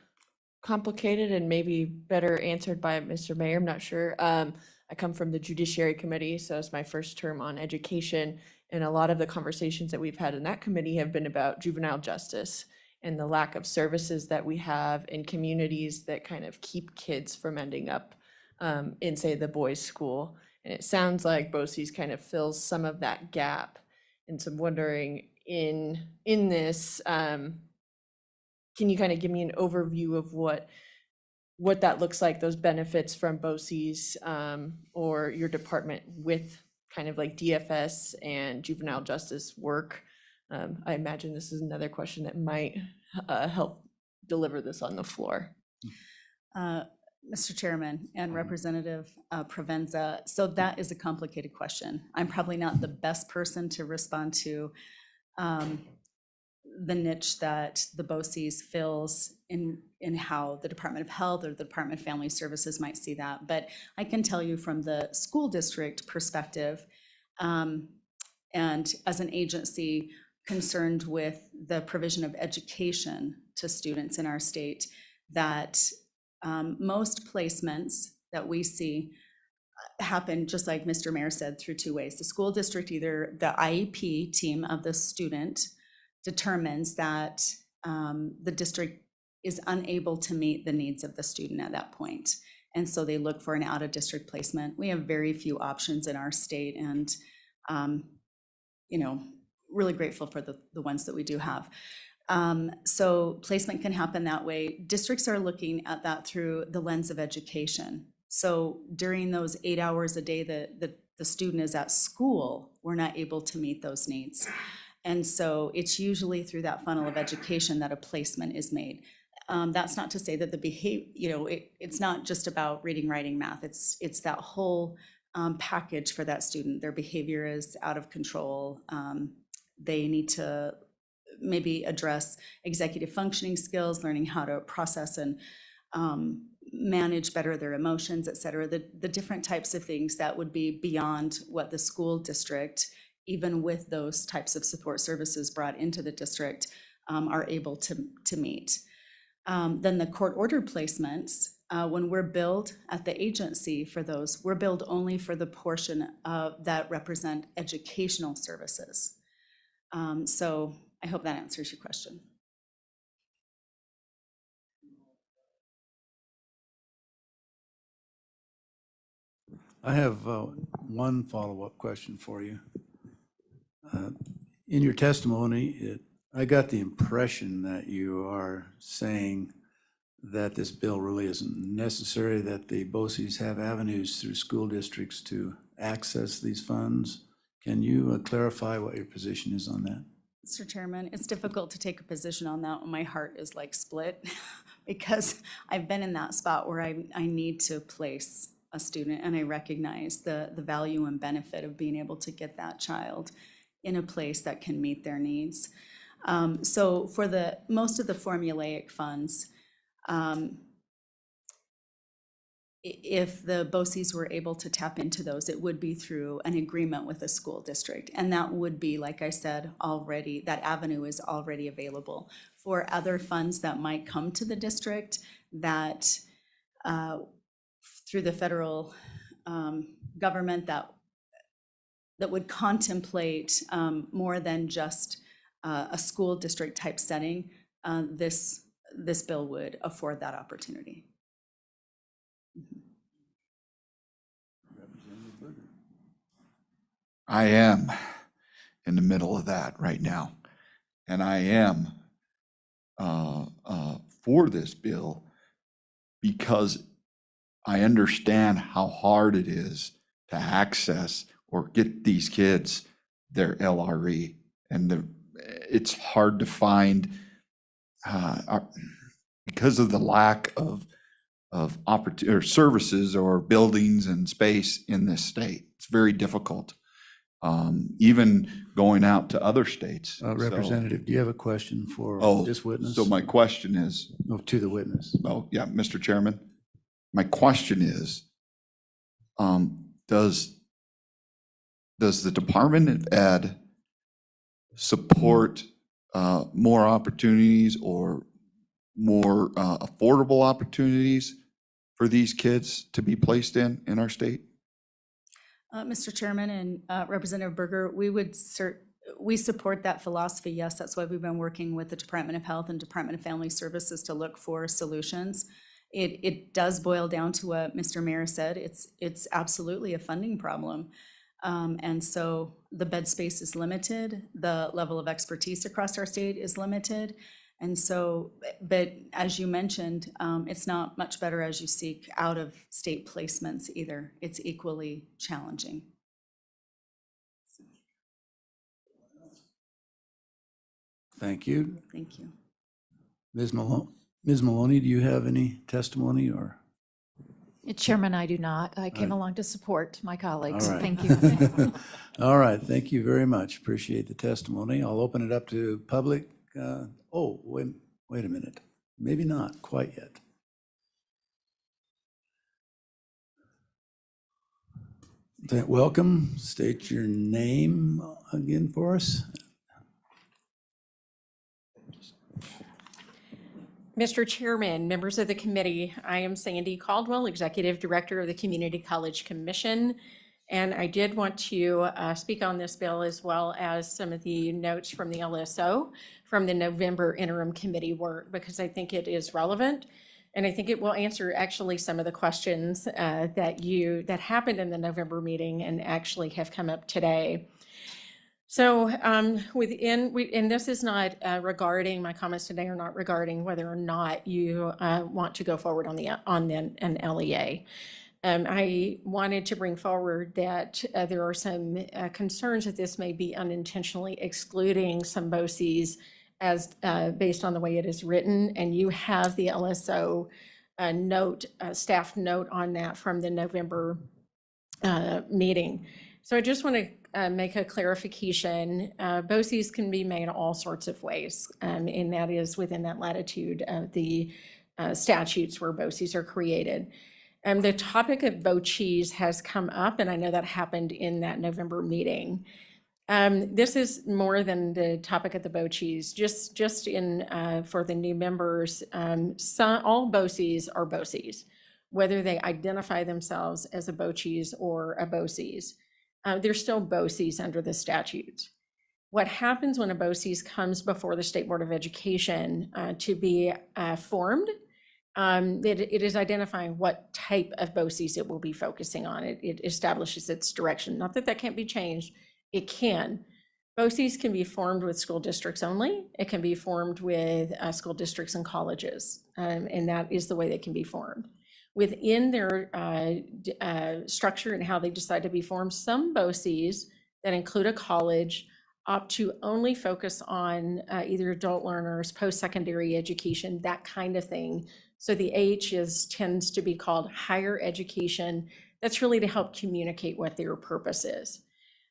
complicated and maybe better answered by Mr. Mayor, I'm not sure. I come from the Judiciary Committee, so it's my first term on education. And a lot of the conversations that we've had in that committee have been about juvenile justice and the lack of services that we have in communities that kind of keep kids from ending up in, say, the boys' school. And it sounds like BOCES kind of fills some of that gap. And so I'm wondering, in this, can you kind of give me an overview of what that looks like, those benefits from BOCES or your department with kind of like DFS and juvenile justice work? I imagine this is another question that might help deliver this on the floor. Mr. Chairman and Representative Provenza, so that is a complicated question. I'm probably not the best person to respond to the niche that the BOCES fills in how the Department of Health or the Department of Family Services might see that. But I can tell you from the school district perspective, and as an agency concerned with the provision of education to students in our state, that most placements that we see happen, just like Mr. Mayor said, through two ways. The school district, either the IEP team of the student determines that the district is unable to meet the needs of the student at that point. And so they look for an out-of-district placement. We have very few options in our state, and really grateful for the ones that we do have. So placement can happen that way. Districts are looking at that through the lens of education. So during those 8 hours a day that the student is at school, we're not able to meet those needs. And so it's usually through that funnel of education that a placement is made. That's not to say that the it's not just about reading, writing, math. It's that whole package for that student. Their behavior is out of control. They need to maybe address executive functioning skills, learning how to process and manage better their emotions, et cetera. The different types of things that would be beyond what the school district, even with those types of support services brought into the district, are able to meet. Then the court-ordered placements, when we're billed at the agency for those, we're billed only for the portion that represent educational services. So I hope that answers your question. I have one follow-up question for you. In your testimony, I got the impression that you are saying that this bill really isn't necessary, that the BOCES have avenues through school districts to access these funds. Can you clarify what your position is on that? Mr. Chairman, it's difficult to take a position on that when my heart is like split because I've been in that spot where I need to place a student, and I recognize the value and benefit of being able to get that child in a place that can meet their needs. So for most of the formulaic funds, if the BOCES were able to tap into those, it would be through an agreement with a school district. And that would be, like I said, already, that avenue is already available. For other funds that might come to the district that through the federal government that would contemplate more than just a school district type setting, this bill would afford that opportunity. I am in the middle of that right now. And I am for this bill because I understand how hard it is to access or get these kids their LRE. And it's hard to find because of the lack of opportunity or services or buildings and space in this state. It's very difficult. Even going out to other states. So- Representative, do you have a question for Oh, this witness? So my question is, No, to the witness. oh, yeah, Mr. Chairman, my question is, does the Department of Ed support more opportunities or more affordable opportunities for these kids to be placed in our state? Mr. Chairman and Representative Berger, we support that philosophy. Yes, that's why we've been working with the Department of Health and Department of Family Services to look for solutions. It does boil down to what Mr. Mayor said. It's absolutely a funding problem. And so the bed space is limited. The level of expertise across our state is limited. And so, but as you mentioned, it's not much better as you seek out of state placements either. It's equally challenging. Thank you. Thank you. Ms. Maloney, do you have any testimony or? Chairman, I do not. I came Right. along to support my colleagues. All right. Thank you. All right, thank you very much. Appreciate the testimony. I'll open it up to public. Wait a minute. Maybe not quite yet. Welcome. State your name again for us. Mr. Chairman, members of the committee, I am Sandy Caldwell, Executive Director of the Community College Commission. And I did want to speak on this bill as well as some of the notes from the LSO from the November interim committee work, because I think it is relevant. And I think it will answer actually some of the questions that happened in the November meeting and actually have come up today. So and this is not regarding, my comments today are not regarding whether or not you want to go forward on an LEA. I wanted to bring forward that there are some concerns that this may be unintentionally excluding some BOCES as, based on the way it is written, and you have the LSO note, staff note on that from the November meeting. So I just want to make a clarification. BOCES can be made all sorts of ways, and that is within that latitude of the statutes where BOCES are created. The topic of BOCES has come up, and I know that happened in that November meeting. This is more than the topic of the BOCES, just in for the new members, all BOCES are BOCES, whether they identify themselves as a BOCES or a BOCES. They're still BOCES under the statutes. What happens when a BOCES comes before the State Board of Education to be formed, it is identifying what type of BOCES it will be focusing on. It establishes its direction. Not that that can't be changed. It can. BOCES can be formed with school districts only. It can be formed with school districts and colleges, and that is the way they can be formed. Within their structure and how they decide to be formed, some BOCES that include a college opt to only focus on either adult learners, post-secondary education, that kind of thing. So the H tends to be called higher education. That's really to help communicate what their purpose is.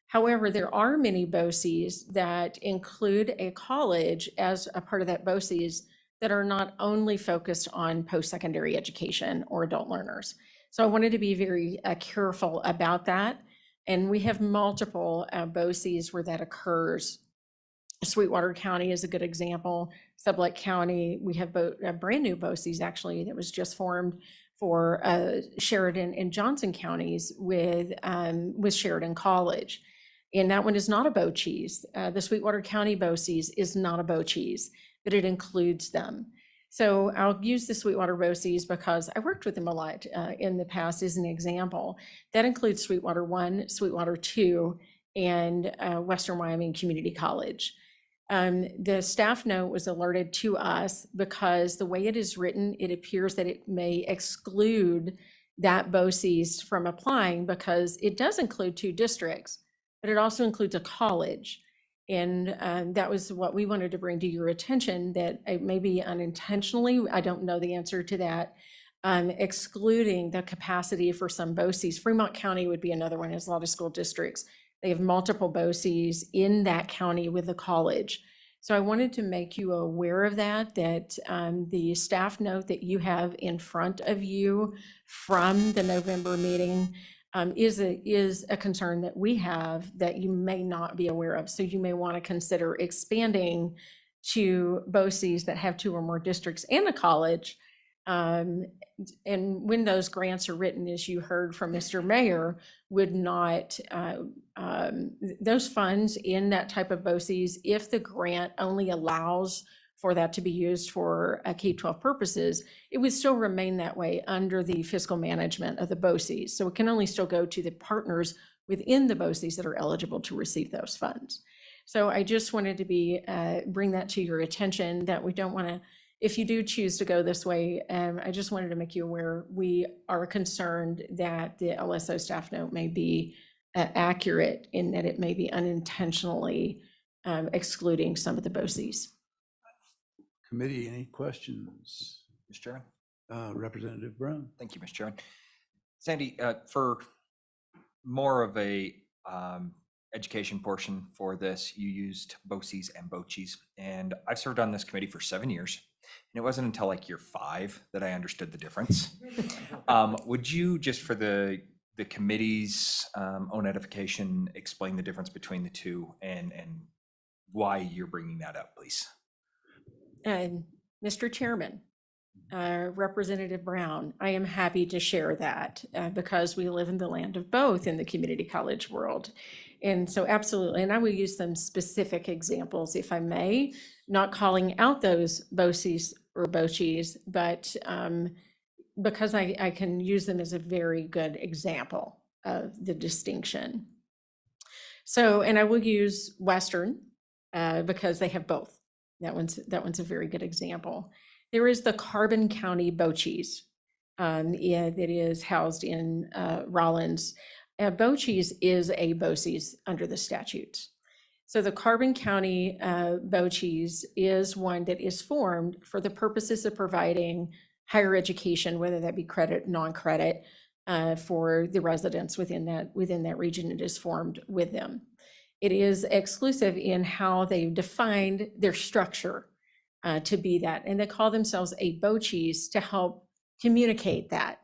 However, there are many BOCES that include a college as a part of that BOCES that are not only focused on post-secondary education or adult learners. So I wanted to be very careful about that. And we have multiple BOCES where that occurs. Sweetwater County is a good example. Sublette County, we have a brand new BOCES actually that was just formed for Sheridan and Johnson counties with Sheridan College. And that one is not a BOCES. The Sweetwater County BOCES is not a BOCES, but it includes them. So I'll use the Sweetwater BOCES because I worked with them a lot in the past as an example. That includes Sweetwater 1, Sweetwater 2, and Western Wyoming Community College. The staff note was alerted to us because the way it is written, it appears that it may exclude that BOCES from applying because it does include 2 districts, but it also includes a college. And that was what we wanted to bring to your attention, that it may be unintentionally, I don't know the answer to that, excluding the capacity for some BOCES. Fremont County would be another one, has a lot of school districts. They have multiple BOCES in that county with a college. So I wanted to make you aware of that the staff note that you have in front of you from the November meeting is a concern that we have that you may not be aware of. So you may want to consider expanding to BOCES that have 2 or more districts and a college. And when those grants are written, as you heard from Mr. Mayor, would not, those funds in that type of BOCES, if the grant only allows for that to be used for K-12 purposes, it would still remain that way under the fiscal management of the BOCES. So it can only still go to the partners within the BOCES that are eligible to receive those funds. So I just wanted to bring that to your attention, that we don't want to, if you do choose to go this way, I just wanted to make you aware, we are concerned that the LSO staff note may be accurate in that it may be unintentionally excluding some of the BOCES. Committee, any questions? Mr. Chairman. Representative Brown. Thank you, Mr. Chairman. Sandy, for more of a education portion for this, you used BOCES and BOCES, and I've served on this committee for 7 years, and it wasn't until like year 5 that I understood the difference. Would you, just for the committee's own edification, explain the difference between the two and why you're bringing that up, please? Mr. Chairman, Representative Brown, I am happy to share that because we live in the land of both in the community college world. And so absolutely, and I will use some specific examples if I may, not calling out those BOCES or BOCES, but because I can use them as a very good example of the distinction. So, and I will use Western because they have both. That one's a very good example. There is the Carbon County BOCES that is housed in Rollins. BOCES is a BOCES under the statutes. So the Carbon County BOCES is one that is formed for the purposes of providing higher education, whether that be credit, non-credit, for the residents within that region. It is formed with them. It is exclusive in how they've defined their structure to be that, and they call themselves a BOCES to help communicate that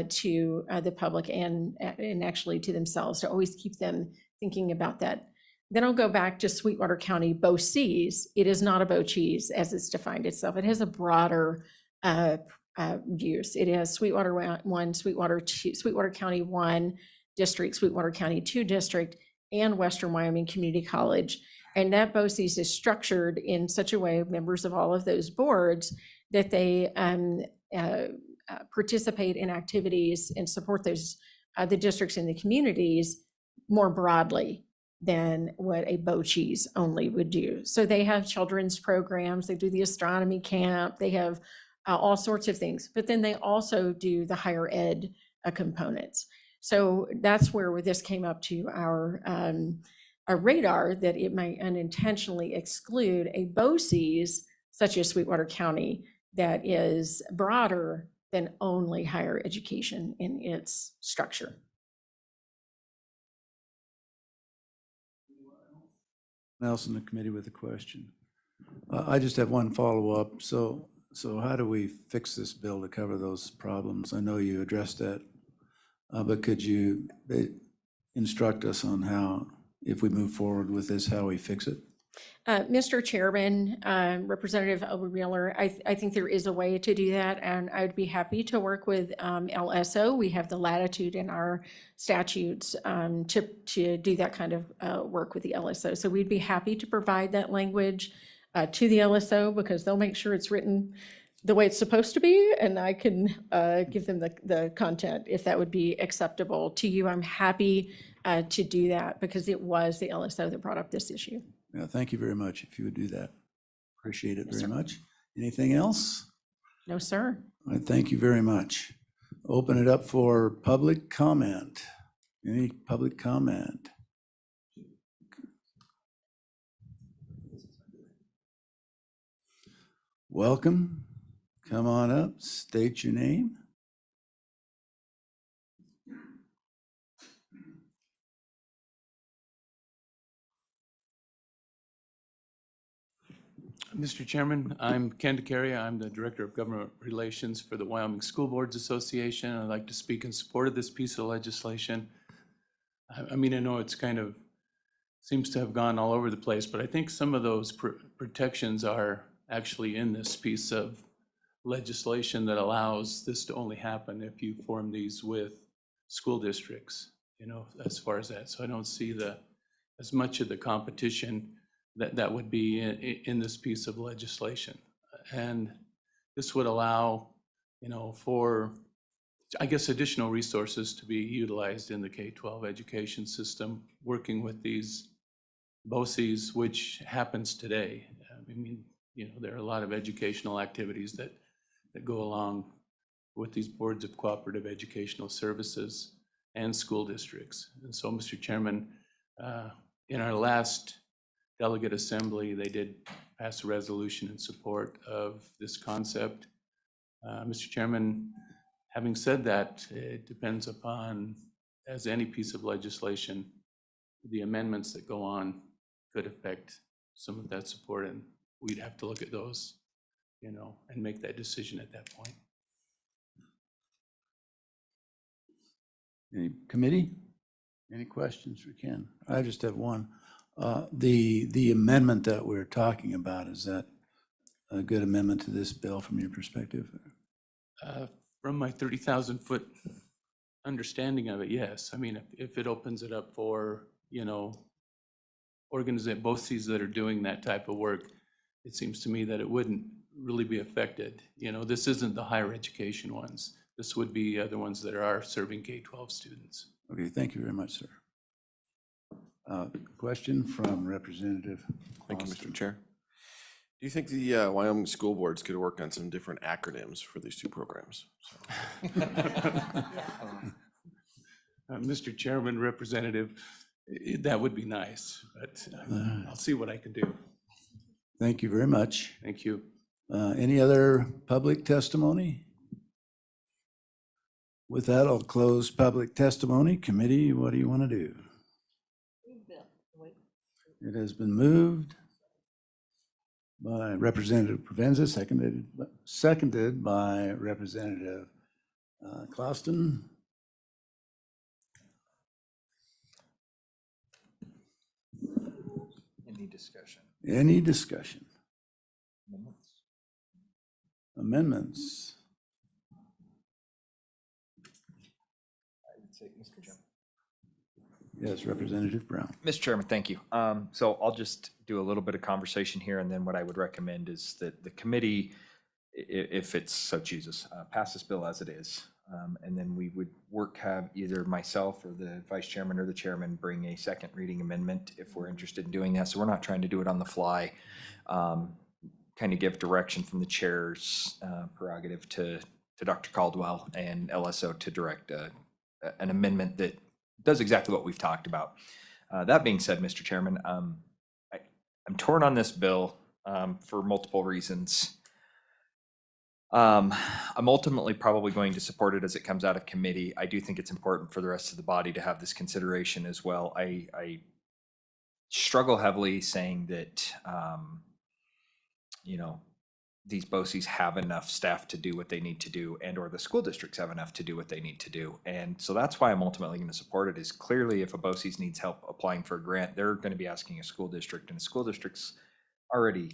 to the public and actually to themselves, to always keep them thinking about that. Then I'll go back to Sweetwater County BOCES. It is not a BOCES as it's defined itself. It has a broader use. It has Sweetwater 1, Sweetwater 2, Sweetwater County 1 district, Sweetwater County 2 district, and Western Wyoming Community College. And that BOCES is structured in such a way, members of all of those boards, that they participate in activities and support those the districts and the communities more broadly than what a BOCES only would do. So they have children's programs, they do the astronomy camp, they have all sorts of things, but then they also do the higher ed components. So that's where this came up to our radar, that it might unintentionally exclude a BOCES such as Sweetwater County that is broader than only higher education in its structure. Else in the committee with a question? I just have one follow-up. So how do we fix this bill to cover those problems? I know you addressed that, but could you instruct us on how, if we move forward with this, how we fix it? Mr. Chairman, Representative Obermueller, I think there is a way to do that, and I would be happy to work with LSO. We have the latitude in our statutes to do that kind of work with the LSO. So we'd be happy to provide that language to the LSO, because they'll make sure it's written the way it's supposed to be, and I can give them the content if that would be acceptable to you. I'm happy to do that, because it was the LSO that brought up this issue. Yeah, thank you very much if you would do that. Appreciate it Yes, very sir. much. Anything else? No, sir. All right, thank you very much. Open it up for public comment. Any public comment? Welcome. Come on up, state your name. Mr. Chairman, I'm Ken DeCaria. I'm the Director of Government Relations for the Wyoming School Boards Association. I'd like to speak in support of this piece of legislation. I mean, I know it's kind of, seems to have gone all over the place, but I think some of those protections are actually in this piece of legislation that allows this to only happen if you form these with school districts, you know, as far as that. So I don't see as much of the competition that would be in this piece of legislation. And this would allow, you know, for, I guess, additional resources to be utilized in the K-12 education system, working with these BOCES, which happens today. I mean, you know, there are a lot of educational activities that go along with these boards of cooperative educational services and school districts. And so, Mr. Chairman, in our last delegate assembly, they did pass a resolution in support of this concept. Mr. Chairman, having said that, it depends upon, as any piece of legislation, the amendments that go on could affect some of that support, and we'd have to look at those, you know, and make that decision at that point. Any committee? Any questions for Ken? I just have one. The amendment that we're talking about, is that a good amendment to this bill from your perspective? From my 30,000-foot understanding of it, yes. I mean, if it opens it up for, you know, BOCES that are doing that type of work, it seems to me that it wouldn't really be affected. You know, this isn't the higher education ones. This would be other ones that are serving K-12 students. Okay, thank you very much, sir. Question from Representative Thank you, Austin. Mr. Chair. Do you think the Wyoming school boards could work on some different acronyms for these two programs? Mr. Chairman, Representative, That would be nice, but I'll see what I can do. Thank you very much. Thank you. Any other public testimony? With that, I'll close public testimony. Committee, what do you want to do? It has been moved by Representative Provenza, seconded by Representative Clouston. Any discussion? Any discussion? Amendments? Amendments? I would say, Mr. Chairman. Yes, Representative Brown. Mr. Chairman, thank you. So I'll just do a little bit of conversation here, and then what I would recommend is that the committee, if it so chooses, pass this bill as it is. And then we would have either myself or the vice chairman or the chairman bring a second reading amendment if we're interested in doing that. So we're not trying to do it on the fly. Kind of give direction from the chair's prerogative to Dr. Caldwell and LSO to direct an amendment that does exactly what we've talked about. That being said, Mr. Chairman, I'm torn on this bill for multiple reasons. I'm ultimately probably going to support it as it comes out of committee. I do think it's important for the rest of the body to have this consideration as well. I struggle heavily saying that, you know, these BOCES have enough staff to do what they need to do, and or the school districts have enough to do what they need to do. And so that's why I'm ultimately going to support it, is clearly if a BOCES needs help applying for a grant, they're going to be asking a school district, and the school district's already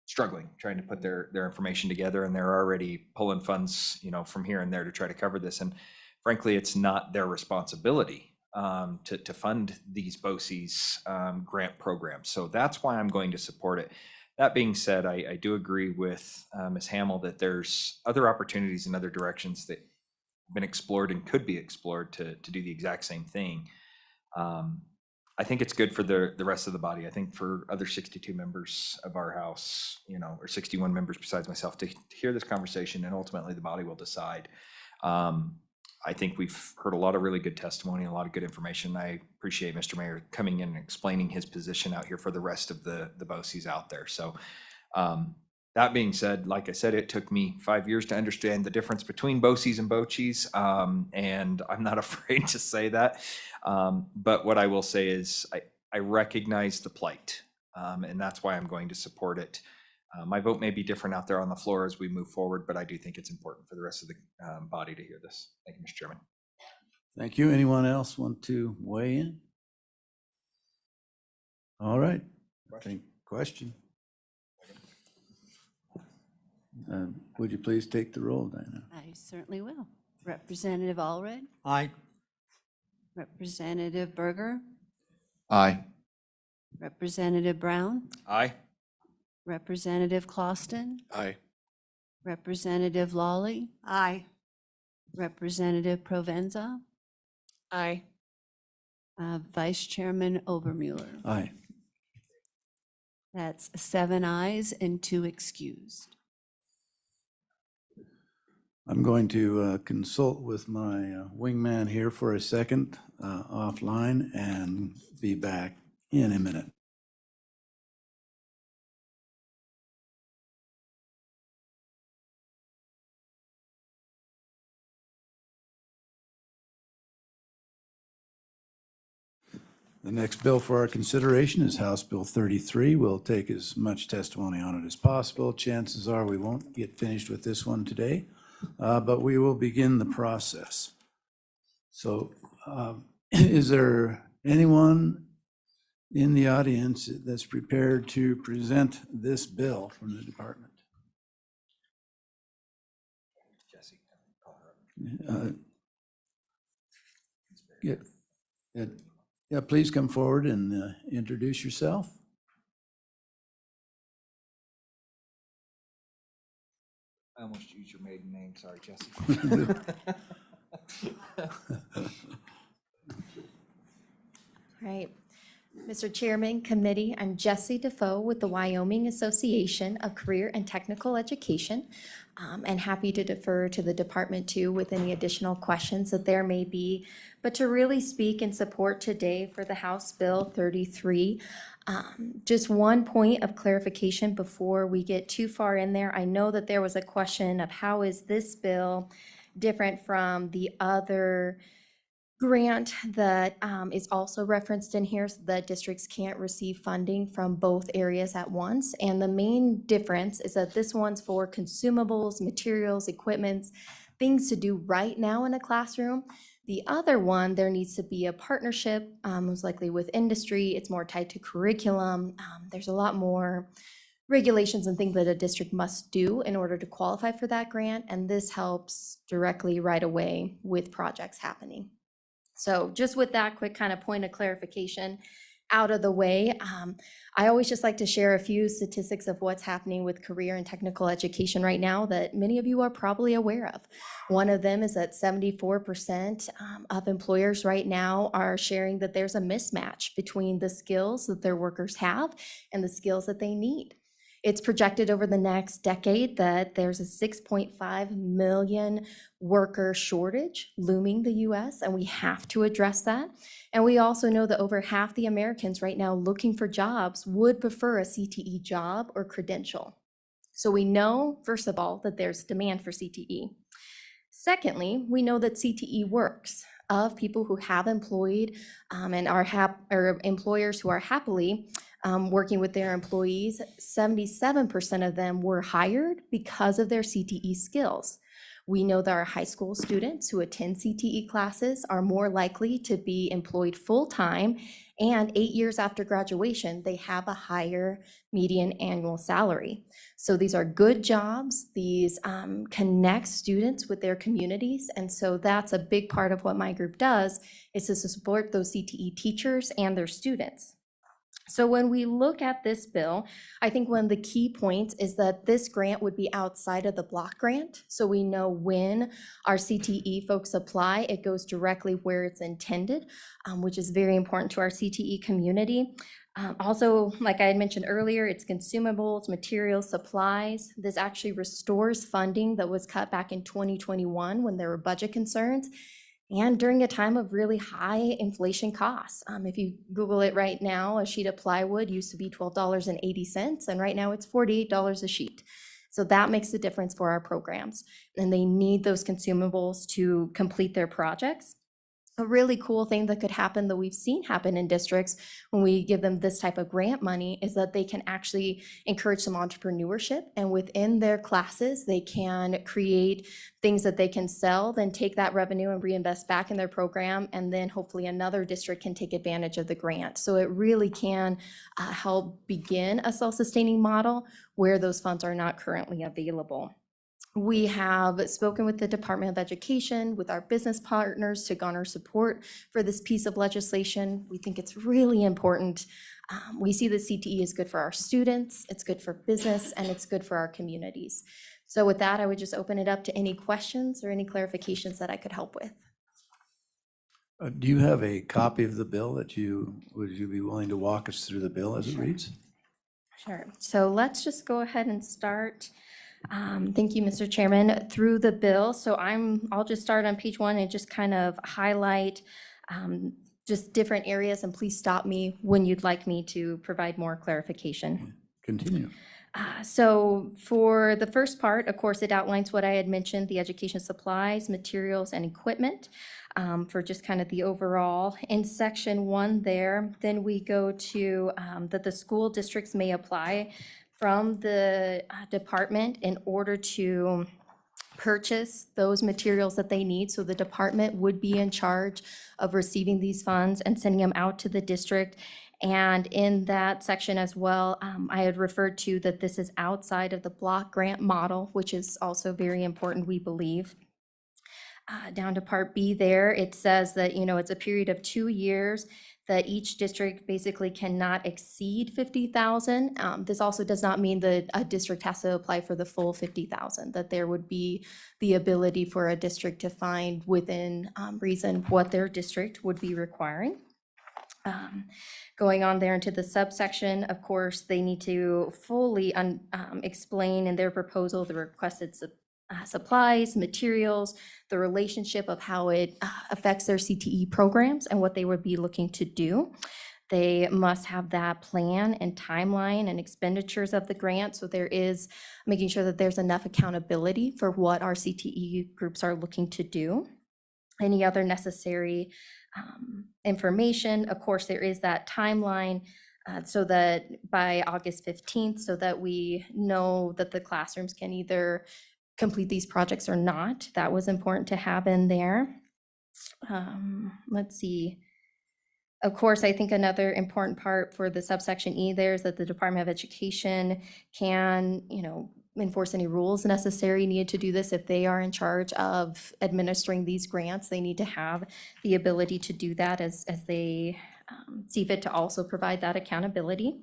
struggling trying to put their information together, and they're already pulling funds, you know, from here and there to try to cover this. And frankly, it's not their responsibility to fund these BOCES grant programs. So that's why I'm going to support it. That being said, I do agree with Ms. Hamill that there's other opportunities in other directions that have been explored and could be explored to do the exact same thing. I think it's good for the rest of the body. I think for other 62 members of our House, you know, or 61 members besides myself, to hear this conversation, and ultimately the body will decide. I think we've heard a lot of really good testimony and a lot of good information. I appreciate Mr. Mayor coming in and explaining his position out here for the rest of the BOCES out there. So that being said, like I said, it took me 5 years to understand the difference between BOCES and BOCHES, and I'm not afraid to say that. But what I will say is I recognize the plight, and that's why I'm going to support it. My vote may be different out there on the floor as we move forward, but I do think it's important for the rest of the body to hear this. Thank you, Mr. Chairman. Thank you. Anyone else want to weigh in? All right. I think question. Would you please take the roll, Diana? I certainly will. Representative Allred, Aye. Representative Berger, Aye. Representative Brown, Aye. Representative Clouston, Aye. Representative Lawley, Aye. Representative Provenza, Aye. Vice Chairman Obermuller. Aye. That's 7 ayes and 2 excused. I'm going to consult with my wingman here for a second offline and be back in a minute. The next bill for our consideration is House Bill 33. We'll take as much testimony on it as possible. Chances are we won't get finished with this one today, but we will begin the process. So is there anyone in the audience that's prepared to present this bill from the department? Jesse, call her up. Yeah, please come forward and introduce yourself. I almost used your maiden name. Sorry, Jesse. Right. Mr. Chairman, Committee, I'm Jessie Defoe with the Wyoming Association of Career and Technical Education, and happy to defer to the department too with any additional questions that there may be. But to really speak in support today for the House Bill 33, just one point of clarification before we get too far in there. I know that there was a question of how is this bill different from the other grant that is also referenced in here, so that districts can't receive funding from both areas at once. And the main difference is that this one's for consumables, materials, equipments, things to do right now in a classroom. The other one, there needs to be a partnership, most likely with industry. It's more tied to curriculum. There's a lot more regulations and things that a district must do in order to qualify for that grant. And this helps directly right away with projects happening. So just with that quick kind of point of clarification out of the way, I always just like to share a few statistics of what's happening with career and technical education right now that many of you are probably aware of. One of them is that 74% of employers right now are sharing that there's a mismatch between the skills that their workers have and the skills that they need. It's projected over the next decade that there's a 6.5 million worker shortage looming the US, and we have to address that. And we also know that over half the Americans right now looking for jobs would prefer a CTE job or credential. So we know, first of all, that there's demand for CTE. Secondly, we know that CTE works. Of people who have employed and are employers who are happily working with their employees, 77% of them were hired because of their CTE skills. We know that our high school students who attend CTE classes are more likely to be employed full-time, and 8 years after graduation, they have a higher median annual salary. So these are good jobs. These connect students with their communities. And so that's a big part of what my group does, is to support those CTE teachers and their students. So when we look at this bill, I think one of the key points is that this grant would be outside of the block grant. So we know when our CTE folks apply, it goes directly where it's intended, which is very important to our CTE community. Also, like I had mentioned earlier, it's consumables, materials, supplies. This actually restores funding that was cut back in 2021 when there were budget concerns, and during a time of really high inflation costs. If you Google it right now, a sheet of plywood used to be $12.80, and right now it's $48 a sheet. So that makes a difference for our programs, and they need those consumables to complete their projects. A really cool thing that could happen that we've seen happen in districts when we give them this type of grant money is that they can actually encourage some entrepreneurship, and within their classes, they can create things that they can sell, then take that revenue and reinvest back in their program, and then hopefully another district can take advantage of the grant. So it really can help begin a self-sustaining model where those funds are not currently available. We have spoken with the Department of Education, with our business partners to garner support for this piece of legislation. We think it's really important. We see that CTE is good for our students, it's good for business, and it's good for our communities. So with that, I would just open it up to any questions or any clarifications that I could help with. Do you have a copy of the bill would you be willing to walk us through the bill as it reads? Sure. So let's just go ahead and start. Thank you, Mr. Chairman, through the bill. So I'll just start on page 1 and just kind of highlight just different areas, and please stop me when you'd like me to provide more clarification. Continue. So for the first part, of course, it outlines what I had mentioned, the education supplies, materials, and equipment for just kind of the overall. In section 1 there, then we go to that the school districts may apply from the department in order to purchase those materials that they need. So the department would be in charge of receiving these funds and sending them out to the district. And in that section as well, I had referred to that this is outside of the block grant model, which is also very important, we believe. Down to part B there, it says that, it's a period of 2 years that each district basically cannot exceed 50,000. This also does not mean that a district has to apply for the full 50,000, that there would be the ability for a district to find within reason what their district would be requiring. Going on there into the subsection, of course, they need to fully explain in their proposal the requested supplies, materials, the relationship of how it affects their CTE programs and what they would be looking to do. They must have that plan and timeline and expenditures of the grant. So there is making sure that there's enough accountability for what our CTE groups are looking to do. Any other necessary information. Of course, there is that timeline so that by August 15th, so that we know that the classrooms can either complete these projects or not. That was important to have in there. Let's see. Of course, I think another important part for the subsection E there is that the Department of Education can, enforce any rules necessary needed to do this. If they are in charge of administering these grants, they need to have the ability to do that as they see fit to also provide that accountability.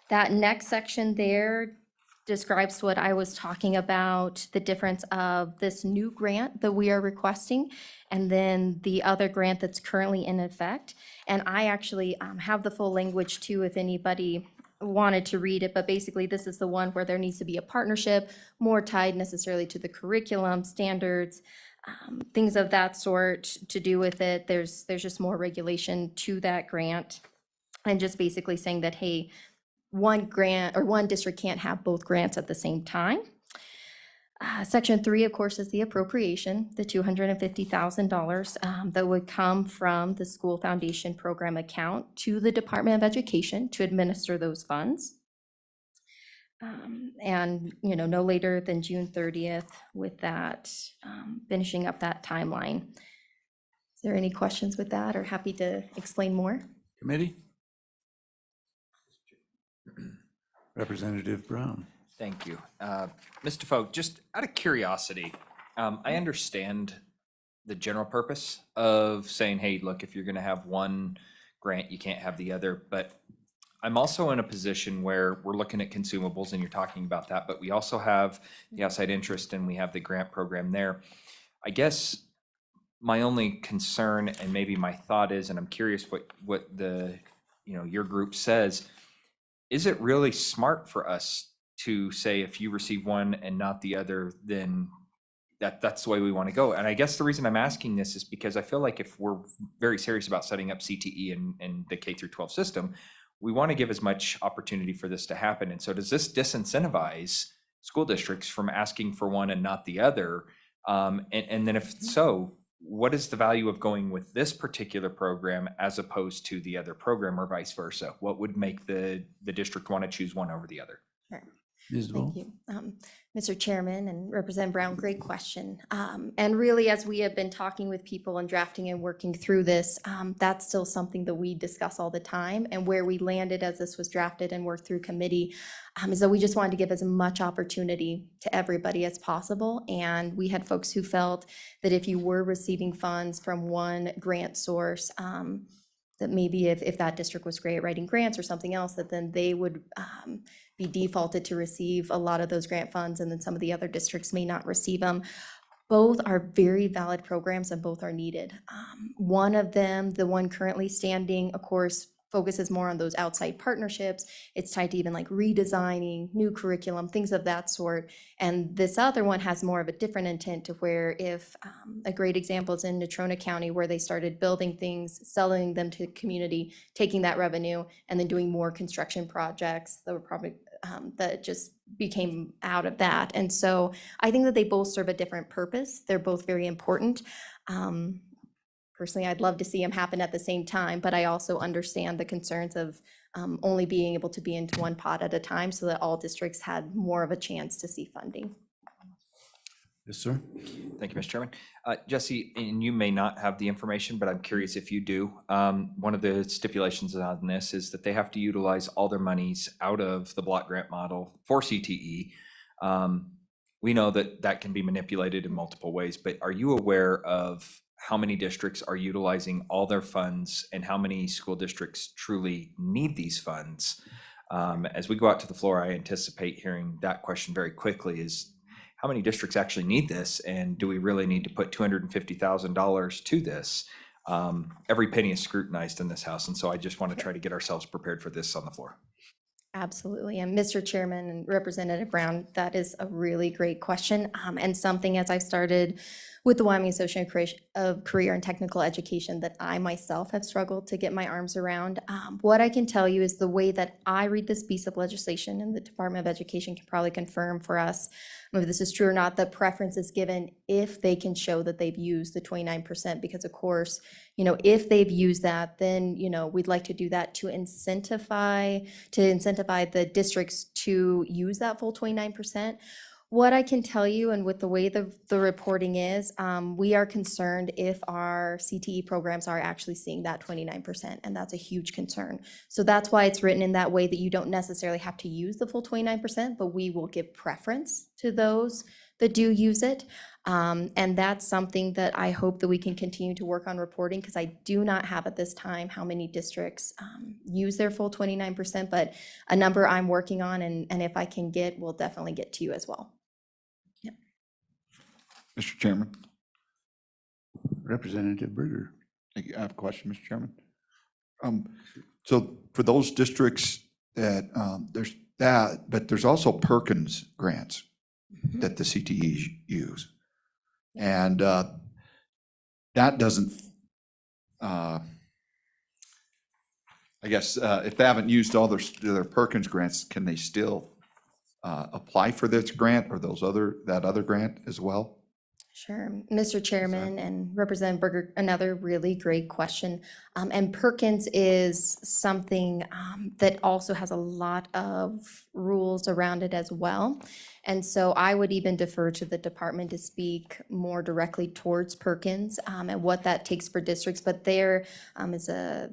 That next section there describes what I was talking about, the difference of this new grant that we are requesting and then the other grant that's currently in effect. And I actually have the full language too, if anybody wanted to read it, but basically this is the one where there needs to be a partnership, more tied necessarily to the curriculum standards, things of that sort to do with it. There's just more regulation to that grant, and just basically saying that, hey, one grant or one district can't have both grants at the same time. Section 3, of course, is the appropriation, the $250,000 that would come from the school foundation program account to the Department of Education to administer those funds. And, no later than June 30th with that, finishing up that timeline. Is there any questions with that, or happy to explain more? Committee? Representative Brown. Thank you. Ms. Defoe, just out of curiosity, I understand the general purpose of saying, hey, look, if you're going to have one grant, you can't have the other. But I'm also in a position where we're looking at consumables, and you're talking about that, but we also have the outside interest and we have the grant program there. I guess my only concern and maybe my thought is, and I'm curious what the, your group says, is it really smart for us to say if you receive one and not the other, then that's the way we want to go? And I guess the reason I'm asking this is because I feel like if we're very serious about setting up CTE in the K through 12 system, we want to give as much opportunity for this to happen. And so does this disincentivize school districts from asking for one and not the other? And then if so, what is the value of going with this particular program as opposed to the other program, or vice versa? What would make the district want to choose one over the other? Sure. Ms. Thank you. Mr. Chairman and Representative Brown, great question. And really, as we have been talking with people and drafting and working through this, that's still something that we discuss all the time. And where we landed as this was drafted and worked through committee is that we just wanted to give as much opportunity to everybody as possible. And we had folks who felt that if you were receiving funds from one grant source, that maybe if that district was great at writing grants or something else, that then they would be defaulted to receive a lot of those grant funds, and then some of the other districts may not receive them. Both are very valid programs and both are needed. One of them, the one currently standing, of course, focuses more on those outside partnerships. It's tied to even like redesigning, new curriculum, things of that sort. And this other one has more of a different intent, to where if a great example is in Natrona County, where they started building things, selling them to the community, taking that revenue, and then doing more construction projects that were probably that just became out of that. And so I think that they both serve a different purpose. They're both very important. Personally, I'd love to see them happen at the same time, but I also understand the concerns of only being able to be into one pot at a time, so that all districts had more of a chance to see funding. Yes, sir. Thank you, Mr. Chairman. Jesse, and you may not have the information, but I'm curious if you do. One of the stipulations on this is that they have to utilize all their monies out of the block grant model for CTE. We know that that can be manipulated in multiple ways, but are you aware of how many districts are utilizing all their funds and how many school districts truly need these funds? As we go out to the floor, I anticipate hearing that question very quickly: is how many districts actually need this, and do we really need to put $250,000 to this? every penny is scrutinized in this house, and so I just want to try to get ourselves prepared for this on the floor. Absolutely. And Mr. Chairman and Representative Brown, that is a really great question, and something as I've started with the Wyoming Association of Career and Technical Education that I myself have struggled to get my arms around. What I can tell you is the way that I read this piece of legislation, and the Department of Education can probably confirm for us whether this is true or not, the preference is given if they can show that they've used the 29%, because of course, if they've used that, then, we'd like to do that to incentivize the districts to use that full 29%. What I can tell you, and with the way the reporting is, we are concerned if our CTE programs are actually seeing that 29%, and that's a huge concern. So that's why it's written in that way, that you don't necessarily have to use the full 29%, but we will give preference to those that do use it. And that's something that I hope that we can continue to work on reporting, because I do not have at this time how many districts use their full 29%, but a number I'm working on, and if I can get, we'll definitely get to you as well. Mr. Chairman, Representative Berger. I have a question, Mr. Chairman. So for those districts that, there's that, but there's also Perkins grants that the CTEs use. And that doesn't, I guess, if they haven't used all their Perkins grants, can they still apply for this grant or that other grant as well? Sure, Mr. Chairman and Representative Berger, another really great question. And Perkins is something that also has a lot of rules around it as well. And so I would even defer to the department to speak more directly towards Perkins and what that takes for districts. But there is a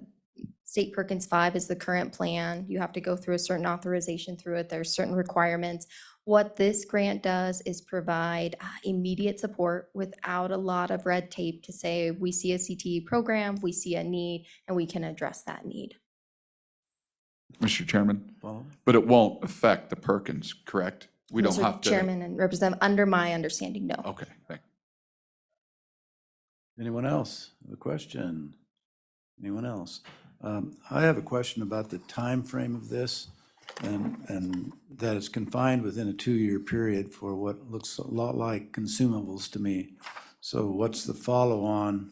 State Perkins 5 is the current plan. You have to go through a certain authorization through it. There's certain requirements. What this grant does is provide immediate support without a lot of red tape to say, we see a CTE program, we see a need, and we can address that need. Mr. Chairman, Follow? but it won't affect the Perkins, correct? We don't Mr. have to. Chairman and Representative, under my understanding, no. Okay, thank Anyone else? A question? Anyone else? I have a question about the time frame of this, and that it's confined within a 2-year period for what looks a lot like consumables to me. So what's the follow-on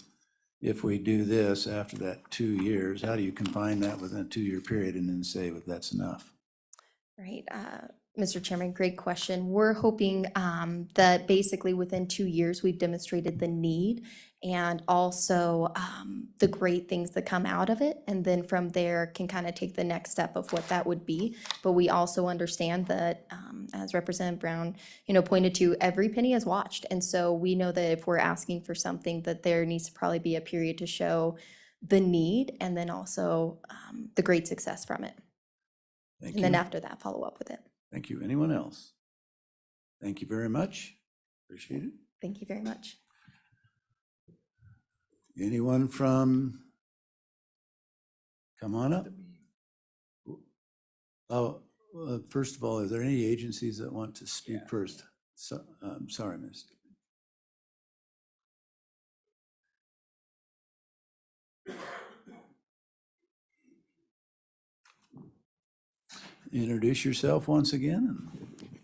if we do this after that 2 years? How do you confine that within a 2-year period and then say that that's enough? Right, Mr. Chairman, great question. We're hoping that basically within 2 years, we've demonstrated the need and also the great things that come out of it. And then from there can kind of take the next step of what that would be. But we also understand that, as Representative Brown, pointed to, every penny is watched. And so we know that if we're asking for something, that there needs to probably be a period to show the need and then also the great success from it. Thank And then you. after that, follow up with it. Thank you. Anyone else? Thank you very much. Appreciate it. Thank you very much. Anyone from, come on up. Oh, first of all, are there any agencies that want to speak first? So, I'm sorry, Miss. Introduce yourself once again.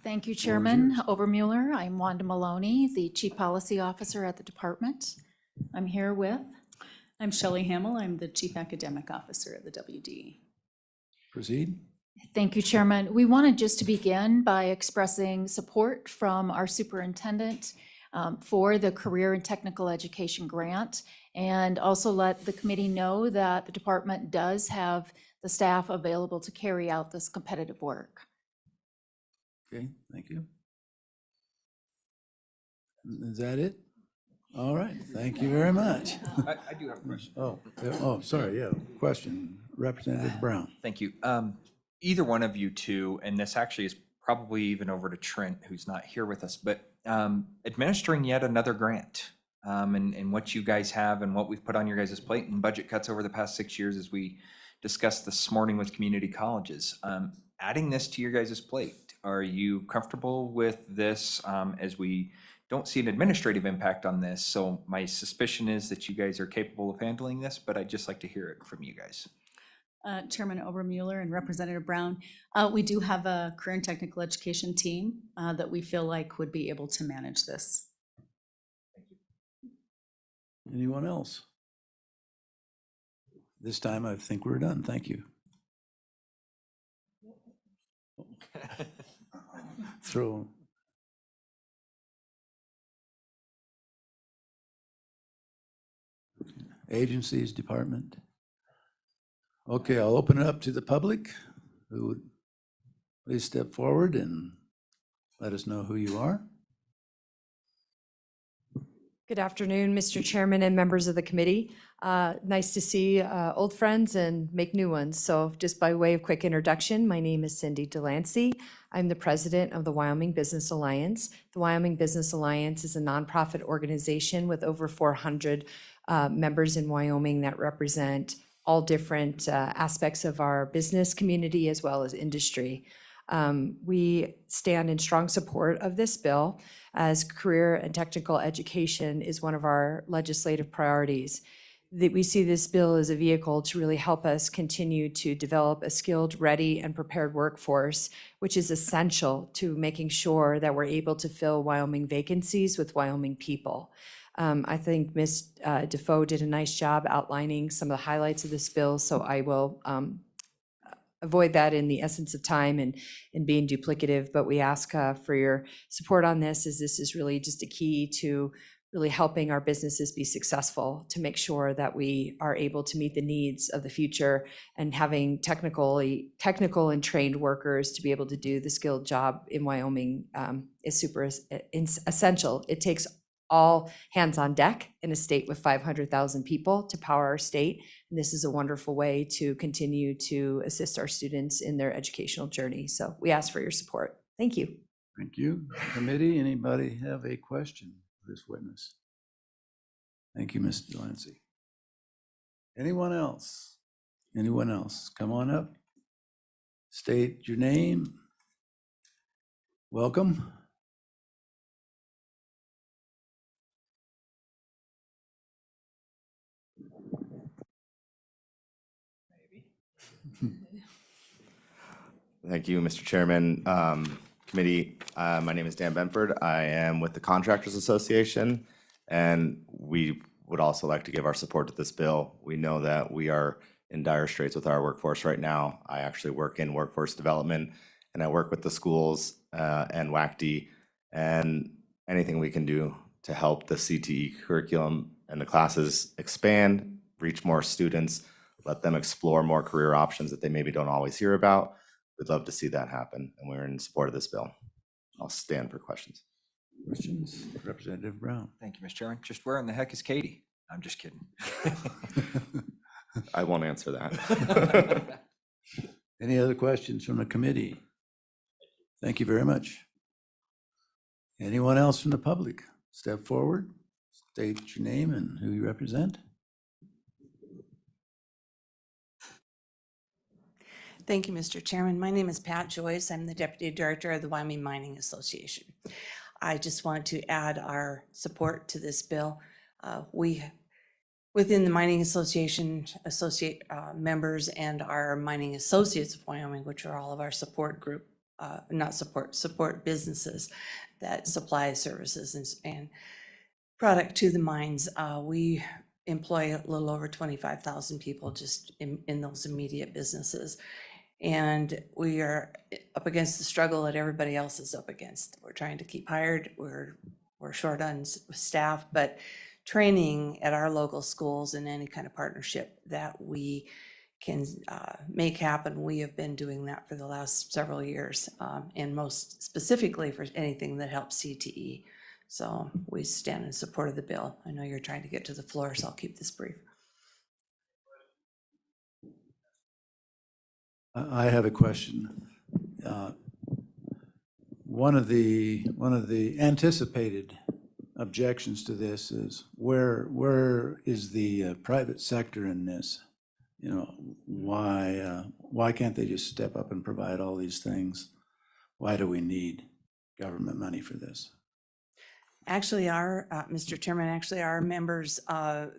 Thank you, Floor is Chairman yours. Obermuller. I'm Wanda Maloney, the Chief Policy Officer at the department. I'm here with, I'm Shelley Hamill. I'm the Chief Academic Officer at the WD. Proceed. thank you, Chairman. We wanted just to begin by expressing support from our superintendent for the Career and Technical Education Grant, and also let the committee know that the department does have the staff available to carry out this competitive work. Okay, thank you. Is that it? All right, thank you very much. I do have a question. Oh, sorry, yeah, question. Representative Brown. Thank you. Either one of you two, and this actually is probably even over to Trent, who's not here with us, but administering yet another grant, and what you guys have and what we've put on your guys' plate and budget cuts over the past 6 years, as we discussed this morning with community colleges. Adding this to your guys' plate, are you comfortable with this as we don't see an administrative impact on this, so my suspicion is that you guys are capable of handling this, but I'd just like to hear it from you guys. Chairman Obermuller and Representative Brown, we do have a career and technical education team that we feel like would be able to manage this. Anyone else? This time I think we're done. Thank you. Throw. Agencies, department. Okay, I'll open it up to the public. Who would please step forward and let us know who you are. Good afternoon, Mr. Chairman and members of the committee. Nice to see old friends and make new ones. So just by way of quick introduction, my name is Cindy Delancey. I'm the president of the Wyoming Business Alliance. The Wyoming Business Alliance is a nonprofit organization with over 400 members in Wyoming that represent all different aspects of our business community as well as industry. We stand in strong support of this bill, as career and technical education is one of our legislative priorities. We see this bill as a vehicle to really help us continue to develop a skilled, ready, and prepared workforce, which is essential to making sure that we're able to fill Wyoming vacancies with Wyoming people. I think Ms. Defoe did a nice job outlining some of the highlights of this bill, so I will avoid that in the essence of time and being duplicative, but we ask for your support on this, as this is really just a key to really helping our businesses be successful, to make sure that we are able to meet the needs of the future, and having technical and trained workers to be able to do the skilled job in Wyoming is super essential. It takes all hands on deck in a state with 500,000 people to power our state. And this is a wonderful way to continue to assist our students in their educational journey. So we ask for your support. Thank you. Thank you. Committee, anybody have a question for this witness? Thank you, Ms. Delancey. Anyone else? Anyone else? Come on up. State your name. Welcome. Thank you, Mr. Chairman. Committee, my name is Dan Benford. I am with the Contractors Association, and we would also like to give our support to this bill. We know that we are in dire straits with our workforce right now. I actually work in workforce development, and I work with the schools and WACD, and anything we can do to help the CTE curriculum and the classes expand, reach more students, let them explore more career options that they maybe don't always hear about. We'd love to see that happen, and we're in support of this bill. I'll stand for questions. Questions? Representative Brown. Thank you, Mr. Chairman. Just where in the heck is Katie? I'm just kidding. I won't answer that. Any other questions from the committee? Thank you very much. Anyone else from the public? Step forward, state your name and who you represent. Thank you, Mr. Chairman. My name is Pat Joyce. I'm the Deputy Director of the Wyoming Mining Association. I just want to add our support to this bill. Within the Mining Association, members and our Mining Associates of Wyoming, which are all of our support group, support businesses that supply services and product to the mines. We employ a little over 25,000 people just in those immediate businesses. And we are up against the struggle that everybody else is up against. We're trying to keep hired. We're short on staff, but training at our local schools and any kind of partnership that we can make happen. We have been doing that for the last several years, and most specifically for anything that helps CTE. So we stand in support of the bill. I know you're trying to get to the floor, so I'll keep this brief. I have a question. One of the anticipated objections to this is where is the private sector in this? You know, why can't they just step up and provide all these things? Why do we need government money for this? Actually, Mr. Chairman, actually our members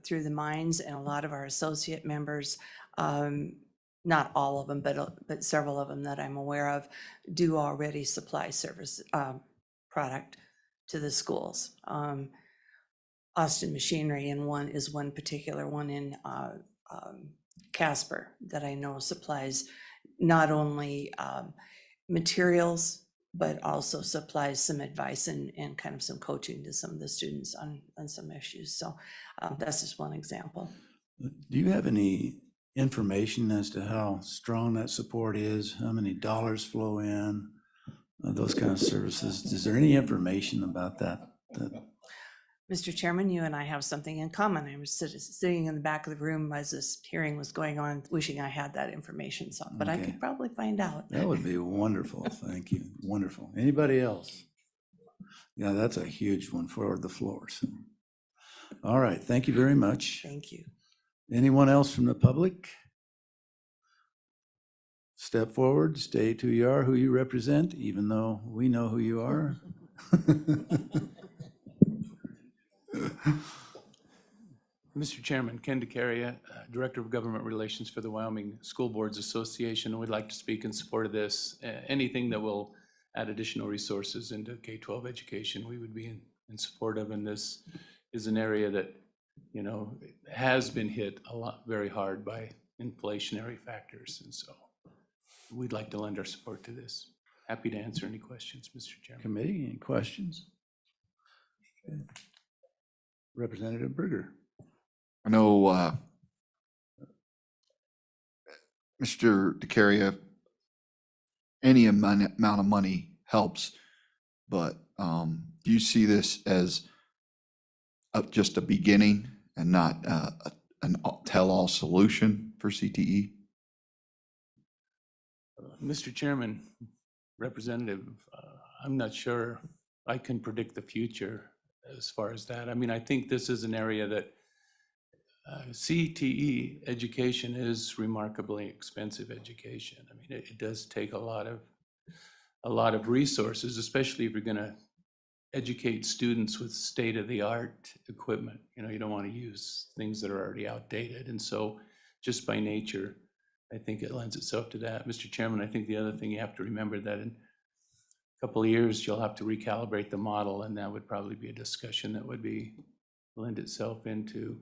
through the mines and a lot of our associate members, not all of them, but several of them that I'm aware of, do already supply service product to the schools. Austin Machinery and one particular one in Casper that I know supplies not only materials, but also supplies some advice and kind of some coaching to some of the students on some issues. So that's just one example. Do you have any information as to how strong that support is? How many dollars flow in? Those kind of services? Is there any information about that? Mr. Chairman, you and I have something in common. I was sitting in the back of the room as this hearing was going on, wishing I had that information, so, but I Okay. could probably find out. That would be wonderful. Thank you. Wonderful. Anybody else? Yeah, that's a huge one for the floors. All right. Thank you very much. Thank you. Anyone else from the public? Step forward, state who you are, who you represent, even though we know who you are. Mr. Chairman, Ken DeCaria, Director of Government Relations for the Wyoming School Boards Association, would like to speak in support of this. Anything that will add additional resources into K-12 education, we would be in support of. And this is an area that, you know, has been hit a lot, very hard by inflationary factors. And so we'd like to lend our support to this. Happy to answer any questions, Mr. Chairman. Committee, any questions? Okay. Representative Berger. I know, Mr. DeCaria, any amount of money helps, but do you see this as just a beginning and not an tell-all solution for CTE? Mr. Chairman, Representative, I'm not sure I can predict the future as far as that. I mean, I think this is an area that CTE education is remarkably expensive education. I mean, it does take a lot of resources, especially if you're going to educate students with state-of-the-art equipment. You know, you don't want to use things that are already outdated. And so just by nature, I think it lends itself to that. Mr. Chairman, I think the other thing you have to remember that in a couple of years, you'll have to recalibrate the model, and that would probably be a discussion that would lend itself into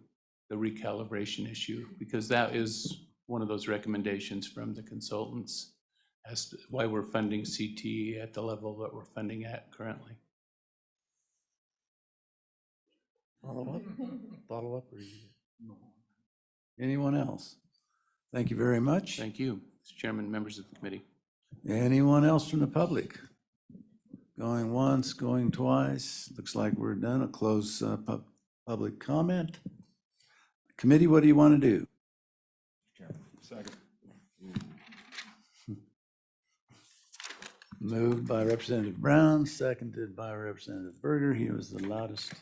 the recalibration issue, because that is one of those recommendations from the consultants as to why we're funding CTE at the level that we're funding at currently. Follow up? Follow up? Anyone else? Thank you very much. Thank you, Mr. Chairman, members of the committee. Anyone else from the public? Going once, going twice. Looks like we're done. A close public comment. Committee, what do you want to do? Second. Moved by Representative Brown, seconded by Representative Berger. He was the loudest.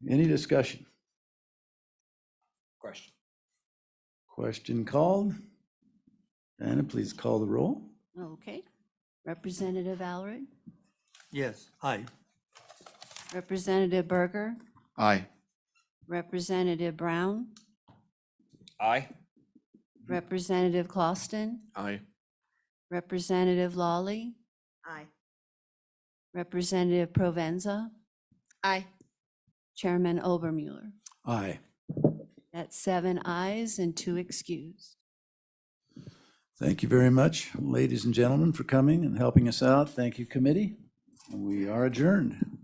Any discussion? Question. Question called. Anna, please call the roll. Okay. Representative Alred, Yes, aye. Representative Berger, Aye. Representative Brown, Aye. Representative Clauston, Aye. Representative Lawley, Aye. Representative Provenza, Aye. Chairman Obermuller. Aye. That's 7 ayes and 2 excused. Thank you very much, ladies and gentlemen, for coming and helping us out. Thank you, committee. We are adjourned.